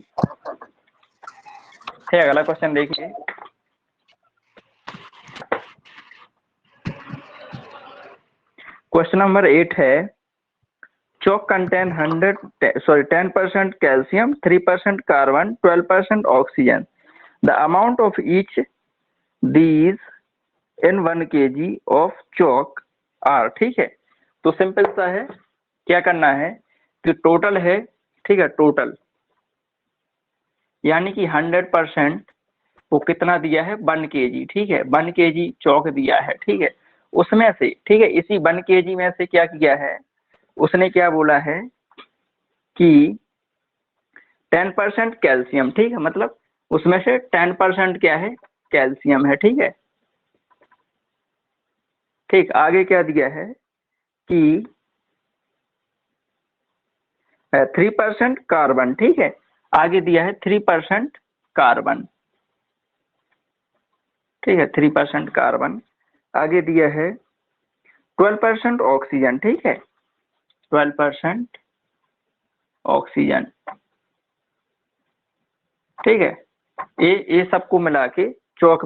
Speaker 1: ठीक है, अगला क्वेश्चन देखिए। क्वेश्चन नंबर 8 है, chalk contain 10% calcium, 3% carbon, 12% oxygen. The amount of each these in 1 kg of chalk are। ठीक है, तो सिंपल सा है, क्या करना है कि टोटल है, ठीक है, टोटल यानी कि 100% वो कितना दिया है, 1 kg, ठीक है, 1 kg चौक दिया है, ठीक है। उसमें से, ठीक है, इसी 1 kg में से क्या किया है, उसने क्या बोला है कि 10% कैल्शियम, ठीक है, मतलब उसमें से 10% क्या है, कैल्शियम है, ठीक है। ठीक, आगे क्या दिया है कि 3% कार्बन, ठीक है, आगे दिया है 3% कार्बन, ठीक है, 3% कार्बन, आगे दिया है 12% ऑक्सीजन, ठीक है, 12% ऑक्सीजन, ठीक है। ये सबको मिला के चौक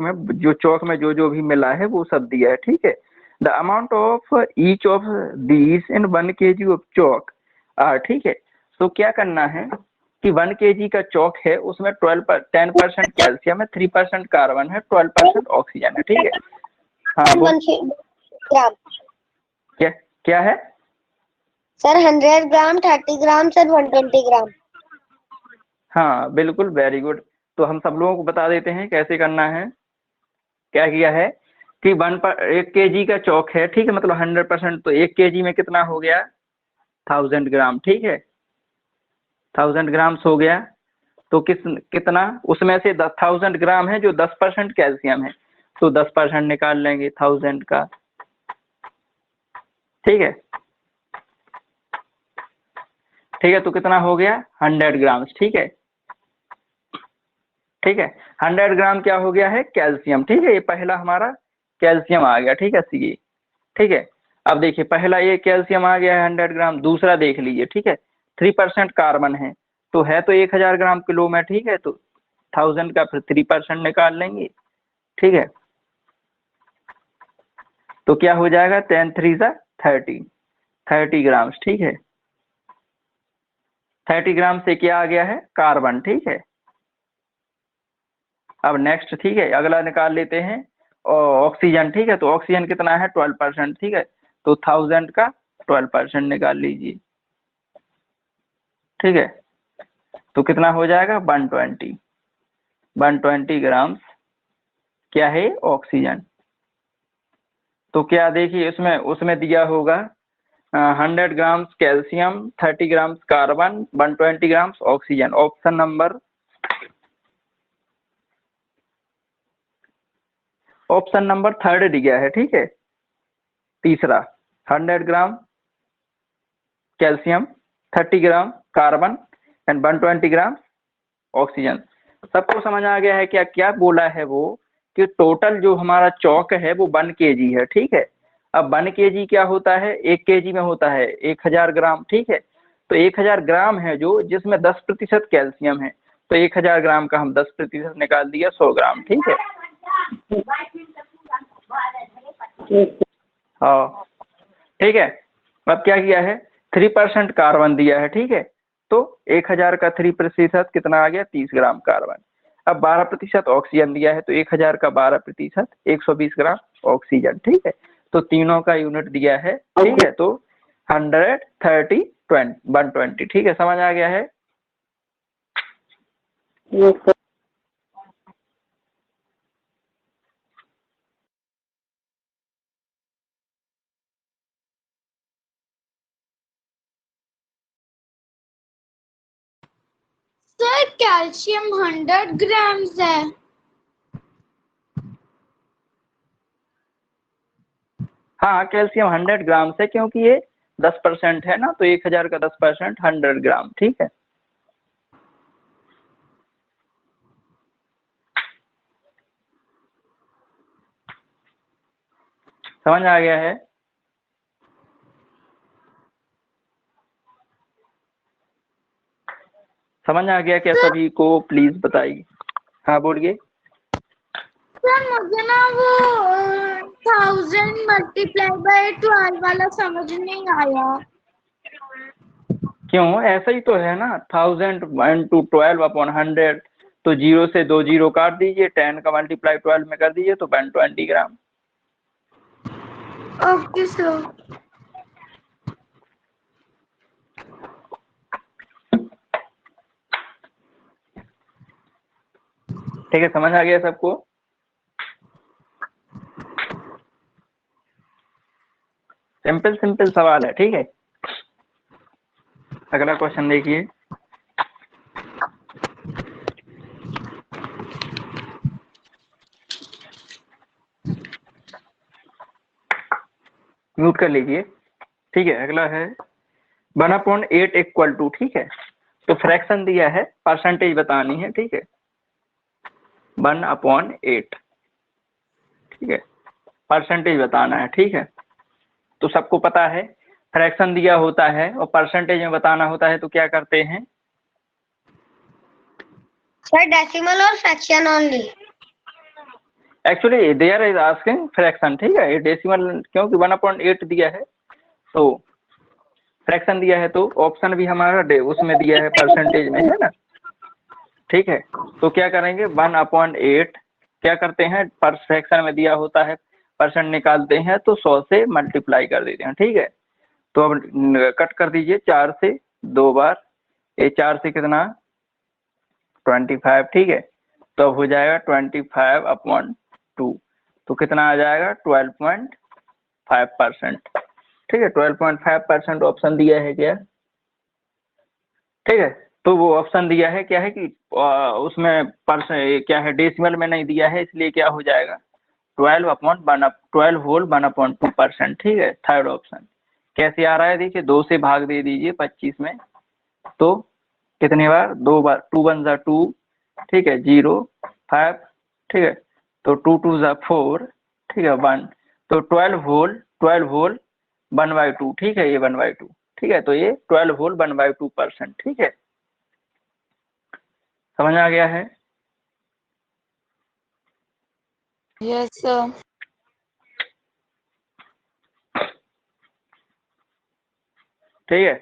Speaker 1: में जो भी मिला है वो सब दिया है, ठीक है। The amount of each of these in 1 kg of chalk are, ठीक है। तो क्या करना है कि 1 kg का चौक है, उसमें 10% कैल्शियम है, 3% कार्बन है, 12% ऑक्सीजन है, ठीक है। हाँ, वो
Speaker 3: 1 gram.
Speaker 1: क्या क्या है?
Speaker 3: Sir, 100 gram, 30 grams and 120 gram.
Speaker 1: हाँ बिल्कुल, वेरी गुड। तो हम सब लोगों को बता देते हैं कैसे करना है। क्या किया है कि 1 kg का चौक है, ठीक है, मतलब 100%, तो 1 kg में कितना हो गया, 1000 ग्राम, ठीक है, 1000 ग्राम्स हो गया। तो कितना उसमें से 10,000 ग्राम है जो 10% कैल्शियम है, तो 10% निकाल लेंगे 1000 का, ठीक है। ठीक है, तो कितना हो गया 100 ग्राम, ठीक है। ठीक है, 100 ग्राम क्या हो गया है कैल्शियम, ठीक है। ये पहला हमारा कैल्शियम आ गया, ठीक है सी, ठीक है। अब देखिए पहला ये कैल्शियम आ गया है 100 ग्राम, दूसरा देख लीजिए, ठीक है 3% कार्बन है, तो है तो 1000 ग्राम किलो में, ठीक है। तो 1000 का फिर 3% निकाल लेंगे, ठीक है। तो क्या हो जाएगा 10 3 सा 30 ग्राम, ठीक है। 30 ग्राम से क्या आ गया है कार्बन, ठीक है। अब नेक्स्ट, ठीक है, अगला निकाल लेते हैं ऑक्सीजन, ठीक है। तो ऑक्सीजन कितना है 12%, ठीक है। तो 1000 का 12% निकाल लीजिए, ठीक है। तो कितना हो जाएगा 120 ग्राम क्या है ऑक्सीजन। तो क्या देखिए उसमें उसमें दिया होगा 100 ग्राम calcium, 30 gram carbon, 120 gram oxygen. Option number 3 दिया है, ठीक है। तीसरा 100 ग्राम calcium, 30 gram carbon and 120 gram oxygen. सबको समझ आ गया है क्या क्या बोला है वो, कि टोटल जो हमारा चौक है वो 1 kg है, ठीक है। अब 1 kg क्या होता है 1 kg में होता है 1000 ग्राम, ठीक है। तो 1000 ग्राम है जो, जिसमें 10% कैल्शियम है, तो 1000 ग्राम का हम 10% निकाल दिया 100 ग्राम, ठीक है। हाँ ठीक है। अब क्या किया है 3% कार्बन दिया है, ठीक है। तो 1000 का 3% कितना आ गया 30 ग्राम कार्बन। अब 12% ऑक्सीजन दिया है, तो 1000 का 12% 120 ग्राम ऑक्सीजन, ठीक है। तो तीनों का यूनिट दिया है, ठीक है। तो 130 120, ठीक है, समझ आ गया है।
Speaker 2: सर कैल्शियम 100 ग्राम्स है।
Speaker 1: हाँ कैल्शियम 100 ग्राम से, क्योंकि ये 10% है ना, तो 1000 का 10% 100 ग्राम, ठीक है। समझ आ गया है। समझ आ गया क्या सभी को, प्लीज बताइए। हाँ बोलिए।
Speaker 2: सर मुझे ना वो 1000 मल्टीप्लाई बाय 12 वाला समझ नहीं आया।
Speaker 1: क्यों, ऐसा ही तो है ना, 1000 into 12 upon 100, तो 0 से 2 0 काट दीजिए, 10 का मल्टीप्लाई 12 में कर दीजिए, तो 120 ग्राम।
Speaker 2: Okay sir.
Speaker 1: ठीक है, समझ आ गया सबको। सिंपल सिंपल सवाल है, ठीक है। अगला क्वेश्चन देखिए। म्यूट कर लीजिए, ठीक है। अगला है 1/8 इक्वल टू, ठीक है। तो फ्रैक्शन दिया है, परसेंटेज बतानी है, ठीक है। 1/8, ठीक है, परसेंटेज बताना है, ठीक है। तो सबको पता है फ्रैक्शन दिया होता है और परसेंटेज में बताना होता है, तो क्या करते हैं
Speaker 3: सर डेसिमल और fraction only.
Speaker 1: Actually there is asking fraction, ठीक है। ये डेसिमल क्योंकि 1/8 दिया है, तो फ्रैक्शन दिया है, तो ऑप्शन भी हमारा उसमें दिया है परसेंटेज में, है ना, ठीक है। तो क्या करेंगे 1/8 क्या करते हैं, पर फ्रैक्शन में दिया होता है परसेंट निकालते हैं, तो 100 से मल्टीप्लाई कर देते हैं, ठीक है। तो अब कट कर दीजिए 4 से 2 बार, ये 4 से कितना 25, ठीक है। तो अब हो जाएगा 25/2, तो कितना आ जाएगा 12.5%, ठीक है। 12.5% ऑप्शन दिया है क्या, ठीक है। तो वो ऑप्शन दिया है क्या है कि उसमें परसेंट क्या है डेसिमल में नहीं दिया है, इसलिए क्या हो जाएगा 12 होल 1/2%, ठीक है। थर्ड ऑप्शन कैसे आ रहा है, देखिए 2 से भाग दे दीजिए 25 में, तो कितने बार, 2 बार, 2 1 जा 2, ठीक है, 0 5, ठीक है, तो 2 2 जा 4, ठीक है, 1, तो 12 होल 1/2, ठीक है, ये 1/2, ठीक है, तो ये 12 होल 1/2%, ठीक है। समझ आ गया है?
Speaker 2: Yes sir.
Speaker 1: ठीक है,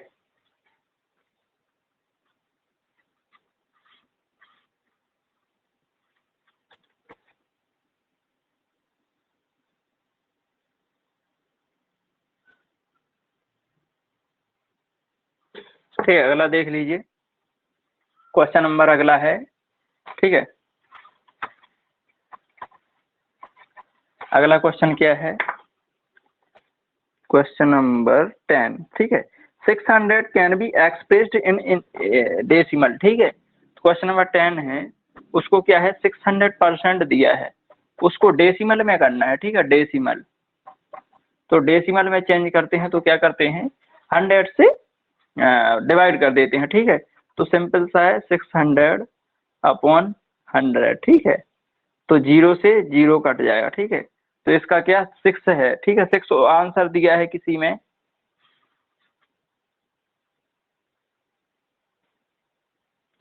Speaker 1: ठीक है, अगला देख लीजिए। क्वेश्चन नंबर अगला है, ठीक है। अगला क्वेश्चन क्या है, क्वेश्चन नंबर 10, ठीक है। 600 can be expressed in decimal, ठीक है। क्वेश्चन नंबर 10 है, उसको क्या है, 600% दिया है, उसको डेसिमल में करना है, ठीक है, डेसिमल। तो डेसिमल में चेंज करते हैं तो क्या करते हैं, 100 से डिवाइड कर देते हैं, ठीक है। तो सिंपल सा है 600/100, ठीक है। तो 0 से 0 कट जाएगा, ठीक है। तो इसका क्या 6 है, ठीक है, 6 आंसर दिया है किसी में,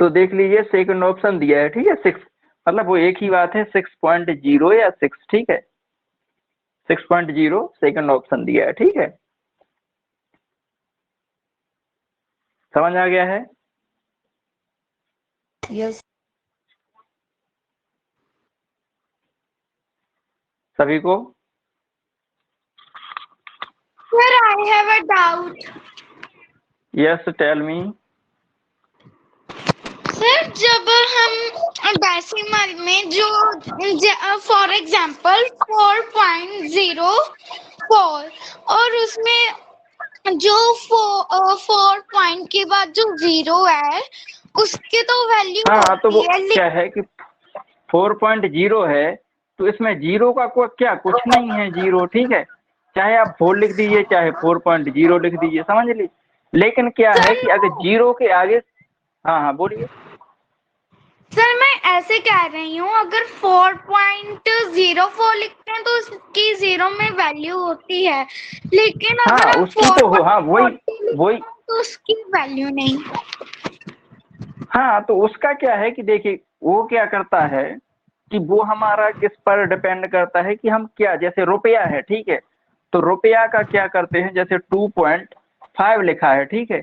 Speaker 1: तो देख लीजिए सेकंड ऑप्शन दिया है, ठीक है, 6, मतलब वो एक ही बात है, 6.0 या 6, ठीक है, 6.0 सेकंड ऑप्शन दिया है, ठीक है। समझ आ गया है?
Speaker 2: यस
Speaker 1: सभी को?
Speaker 2: Sir, I have a doubt.
Speaker 1: Yes, tell me.
Speaker 2: Sir, जब हम डेसिमल में जो फॉर एग्जांपल 4.04 और उसमें जो 4 पॉइंट के बाद जो 0 है उसके तो वैल्यू
Speaker 1: हाँ, तो वो
Speaker 2: होती है,
Speaker 1: क्या है कि 4.0 है, तो इसमें 0 का कोई क्या कुछ नहीं है, 0, ठीक है। चाहे आप 4 लिख दीजिए, चाहे 4.0 लिख दीजिए, समझ लीजिए। लेकिन क्या है कि अगर 0 के आगे, हाँ हाँ बोलिए।
Speaker 2: सर मैं ऐसे कह रही हूँ, अगर 4.04 लिखते हैं तो उसकी 0 में वैल्यू होती है, लेकिन अगर
Speaker 1: हाँ
Speaker 2: हम
Speaker 1: उसकी तो हो, हाँ वही
Speaker 2: 4.40 लिखते
Speaker 1: वही
Speaker 2: हैं तो उसकी वैल्यू नहीं।
Speaker 1: हाँ, तो उसका क्या है कि देखिए वो क्या करता है कि वो हमारा किस पर डिपेंड करता है कि हम क्या, जैसे रुपया है, ठीक है, तो रुपया का क्या करते हैं, जैसे 2.5 लिखा है, ठीक है,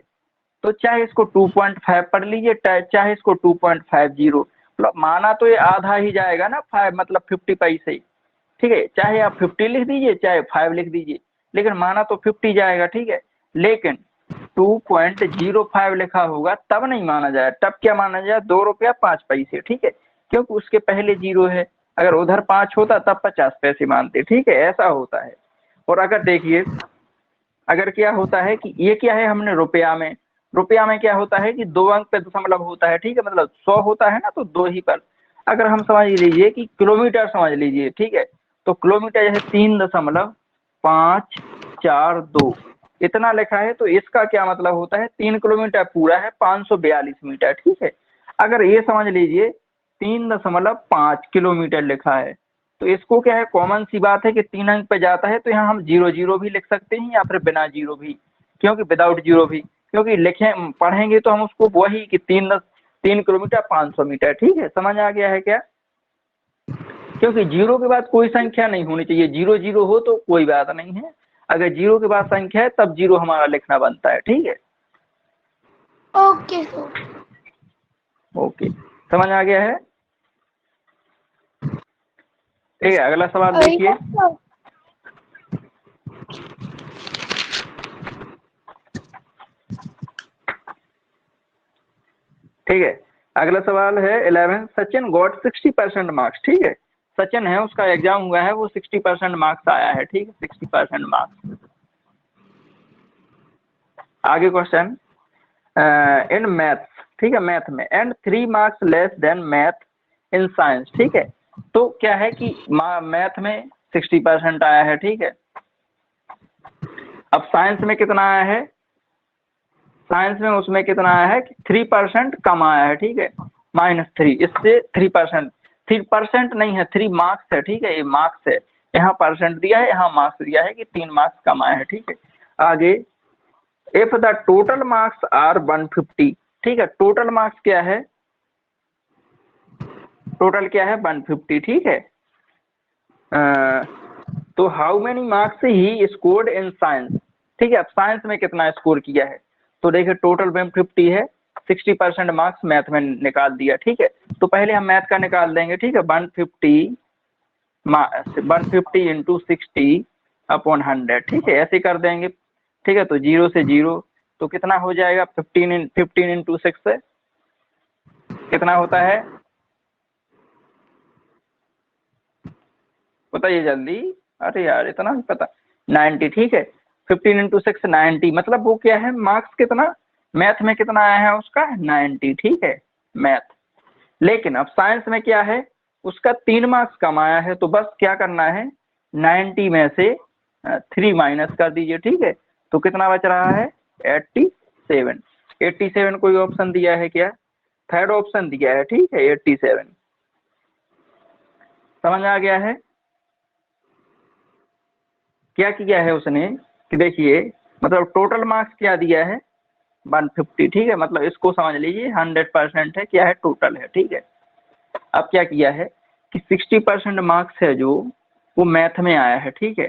Speaker 1: तो चाहे इसको 2.5 पढ़ लीजिए, चाहे इसको 2.50, मतलब माना तो ये आधा ही जाएगा ना, 5 मतलब 50 पैसे ही, ठीक है। चाहे आप 50 लिख दीजिए, चाहे 5 लिख दीजिए, लेकिन माना तो 50 जाएगा, ठीक है। लेकिन 2.05 लिखा होगा तब नहीं माना जाए, तब क्या माना जाए, 2 रुपया 5 पैसे, ठीक है, क्योंकि उसके पहले 0 है। अगर उधर 5 होता तब 50 पैसे मानते, ठीक है, ऐसा होता है। और अगर देखिए, अगर क्या होता है कि ये क्या है, हमने रुपया में क्या होता है कि 2 अंक पे दशमलव होता है, ठीक है, मतलब 100 होता है ना, तो 2 ही पर। अगर हम समझ लीजिए कि किलोमीटर समझ लीजिए, ठीक है, तो किलोमीटर जैसे 3.542 इतना लिखा है, तो इसका क्या मतलब होता है, 3 किलोमीटर पूरा है 542 मीटर, ठीक है। अगर ये समझ लीजिए 3.5 किलोमीटर लिखा है, तो इसको क्या है, कॉमन सी बात है कि 3 अंक पे जाता है, तो यहाँ हम 0 भी लिख सकते हैं या फिर बिना 0 भी, क्योंकि विदाउट 0 भी, क्योंकि लिखें पढ़ेंगे तो हम उसको वही कि 3 किलोमीटर 500 मीटर, ठीक है। समझ आ गया है क्या? क्योंकि 0 के बाद कोई संख्या नहीं होनी चाहिए, 0 हो तो कोई बात नहीं है, अगर 0 के बाद संख्या है तब 0 हमारा लिखना बनता है, ठीक है।
Speaker 2: Okay sir.
Speaker 1: ओके, समझ आ गया है? ठीक है, अगला सवाल देखिए। ठीक है, अगला सवाल है 11, सचिन गॉट 60% मार्क्स, ठीक है। सचिन है, उसका एग्जाम हुआ है, वो 60% मार्क्स आया है, ठीक है, 60% मार्क्स। आगे क्वेश्चन, इन मैथ्स, ठीक है, मैथ में, and 3 marks less than math in science, ठीक है। तो क्या है कि मैथ में 60% आया है, ठीक है। अब साइंस में कितना आया है, साइंस में उसमें कितना आया है कि 3% कम आया है, ठीक है, -3, इससे 3%, 3% नहीं है, 3 मार्क्स है, ठीक है, ये मार्क्स है, यहाँ परसेंट दिया है, यहाँ मार्क्स दिया है कि 3 मार्क्स कम आए हैं, ठीक है। आगे, if the total marks are 150, ठीक है, टोटल मार्क्स क्या है, टोटल क्या है 150, ठीक है। तो how many marks he scored in science, ठीक है। अब साइंस में कितना स्कोर किया है, तो देखिए टोटल 150 है, 60% मार्क्स मैथ में निकाल दिया, ठीक है। तो पहले हम मैथ का निकाल देंगे, ठीक है, 150 इंटू 60/100, ठीक है, ऐसे कर देंगे, ठीक है। तो 0 से 0, तो कितना हो जाएगा, 15 इंटू 6 से कितना होता है, बताइए जल्दी, अरे यार इतना नहीं पता, 90, ठीक है। 15 इंटू 6 90, मतलब वो क्या है, मार्क्स कितना मैथ में कितना आया है उसका 90, ठीक है, मैथ। लेकिन अब साइंस में क्या है, उसका 3 मार्क्स कम आया है, तो बस क्या करना है, 90 में से 3 माइनस कर दीजिए, ठीक है। तो कितना बच रहा है 87, 87 कोई ऑप्शन दिया है क्या, थर्ड ऑप्शन दिया है, ठीक है, 87। समझ आ गया है, क्या किया है उसने कि देखिए, मतलब टोटल मार्क्स क्या दिया है 150, ठीक है, मतलब इसको समझ लीजिए 100% है, क्या है टोटल है, ठीक है। अब क्या किया है कि 60% मार्क्स है जो वो मैथ में आया है, ठीक है,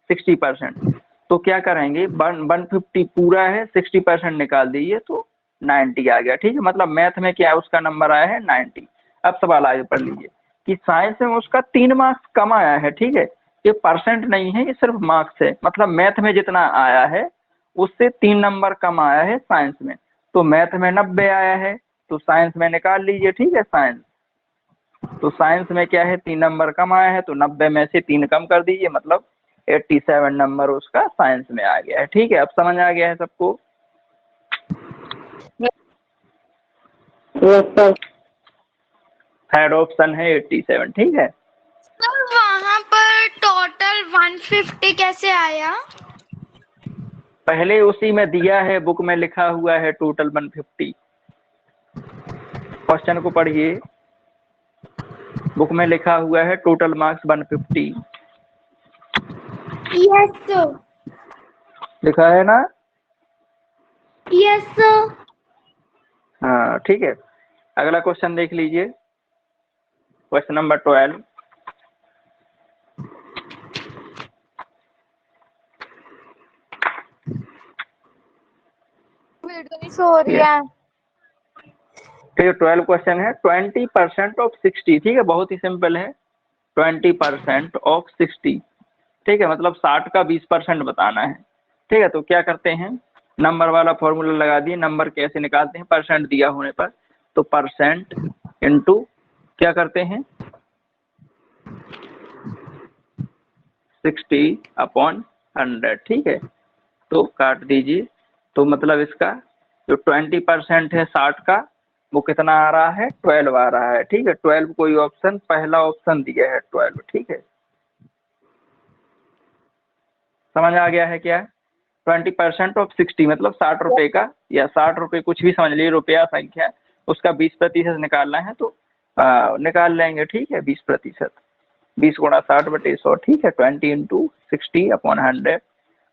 Speaker 1: 60%, तो क्या करेंगे 150 पूरा है, 60% निकाल दीजिए तो 90 आ गया, ठीक है, मतलब मैथ में क्या है उसका नंबर आया है 90। अब सवाल आगे पढ़ लीजिए कि साइंस में उसका 3 मार्क्स कम आया है, ठीक है, ये परसेंट नहीं है, ये सिर्फ मार्क्स है, मतलब मैथ में जितना आया है उससे 3 नंबर कम आया है साइंस में, तो मैथ में 90 आया है, तो साइंस में निकाल लीजिए, ठीक है, साइंस, तो साइंस में क्या है 3 नंबर कम आया है, तो 90 में से 3 कम कर दीजिए, मतलब 87 नंबर उसका साइंस में आ गया है, ठीक है। अब समझ आ गया है सबको, थर्ड ऑप्शन है 87, ठीक है।
Speaker 2: सर वहाँ पर टोटल 150 कैसे आया?
Speaker 1: पहले उसी में दिया है, बुक में लिखा हुआ है टोटल 150, क्वेश्चन को पढ़िए, बुक में लिखा हुआ है टोटल मार्क्स 150,
Speaker 2: यस सर,
Speaker 1: लिखा है ना,
Speaker 2: यस सर।
Speaker 1: हाँ ठीक है। अगला क्वेश्चन देख लीजिए, क्वेश्चन नंबर 12,
Speaker 2: वीडियो नहीं सो रही है।
Speaker 1: ठीक है, 12 क्वेश्चन है, 20% ऑफ 60, ठीक है, बहुत ही सिंपल है, 20% ऑफ 60, ठीक है, मतलब 60 का 20% बताना है, ठीक है। तो क्या करते हैं, नंबर वाला फॉर्मूला लगा दिए, नंबर कैसे निकालते हैं, परसेंट दिया होने पर, तो परसेंट इंटू क्या करते हैं 60/100, ठीक है, तो काट दीजिए, तो मतलब इसका जो 20% है 60 का, वो कितना आ रहा है 12 आ रहा है, ठीक है, 12 कोई ऑप्शन, पहला ऑप्शन दिया है 12, ठीक है। समझ आ गया है क्या, 20% ऑफ 60 मतलब 60 रुपए का, या 60 रुपए कुछ भी समझ लीजिए, रुपया संख्या, उसका 20% निकालना है, तो निकाल लेंगे, ठीक है, 20%, 20 गुणा 60/100, ठीक है, 20 इंटू 60/100,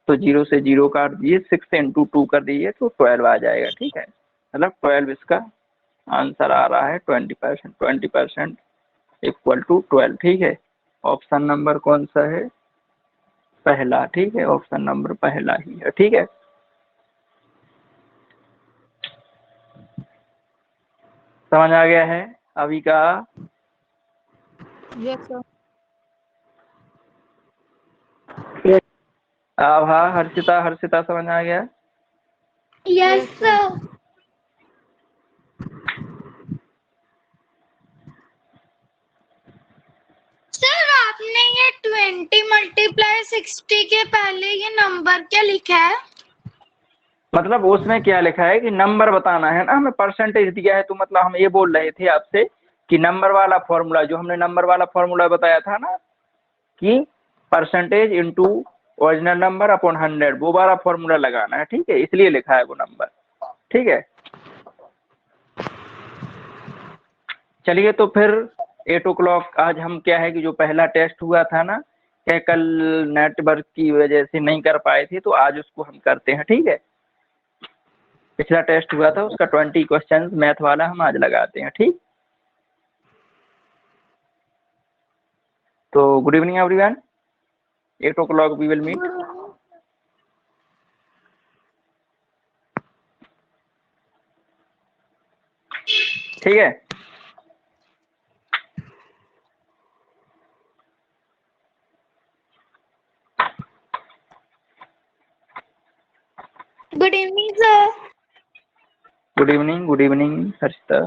Speaker 1: तो 0 से 0 काट दीजिए, 6 इंटू 2 कर दीजिए, तो 12 आ जाएगा, ठीक है, मतलब 12 इसका आंसर आ रहा है, 20%, 20% इक्वल टू 12, ठीक है। ऑप्शन नंबर कौन सा है, पहला, ठीक है, ऑप्शन नंबर पहला ही है, ठीक है। समझ आ गया है अभी का,
Speaker 2: यस सर।
Speaker 1: आभा, हर्षिता, हर्षिता समझ आ गया,
Speaker 2: यस सर। सर आपने ये 20 मल्टीप्लाई 60 के पहले ये नंबर क्या लिखा है?
Speaker 1: मतलब उसमें क्या लिखा है कि नंबर बताना है ना, हमें परसेंटेज दिया है, तो मतलब हम ये बोल रहे थे आपसे कि नंबर वाला फॉर्मूला, जो हमने नंबर वाला फॉर्मूला बताया था ना, कि percentage into original number upon 100, वो वाला फॉर्मूला लगाना है, ठीक है, इसलिए लिखा है वो नंबर, ठीक है। चलिए तो फिर 8 o'clock आज हम क्या है कि जो पहला टेस्ट हुआ था ना, क्या कल नेटवर्क की वजह से नहीं कर पाए थे, तो आज उसको हम करते हैं, ठीक है। पिछला टेस्ट हुआ था उसका 20 क्वेश्चन मैथ वाला हम आज लगाते हैं, ठीक। तो good evening everyone, 8 o'clock we will meet. ठीक है।
Speaker 2: Good evening sir.
Speaker 1: Good evening Harshita.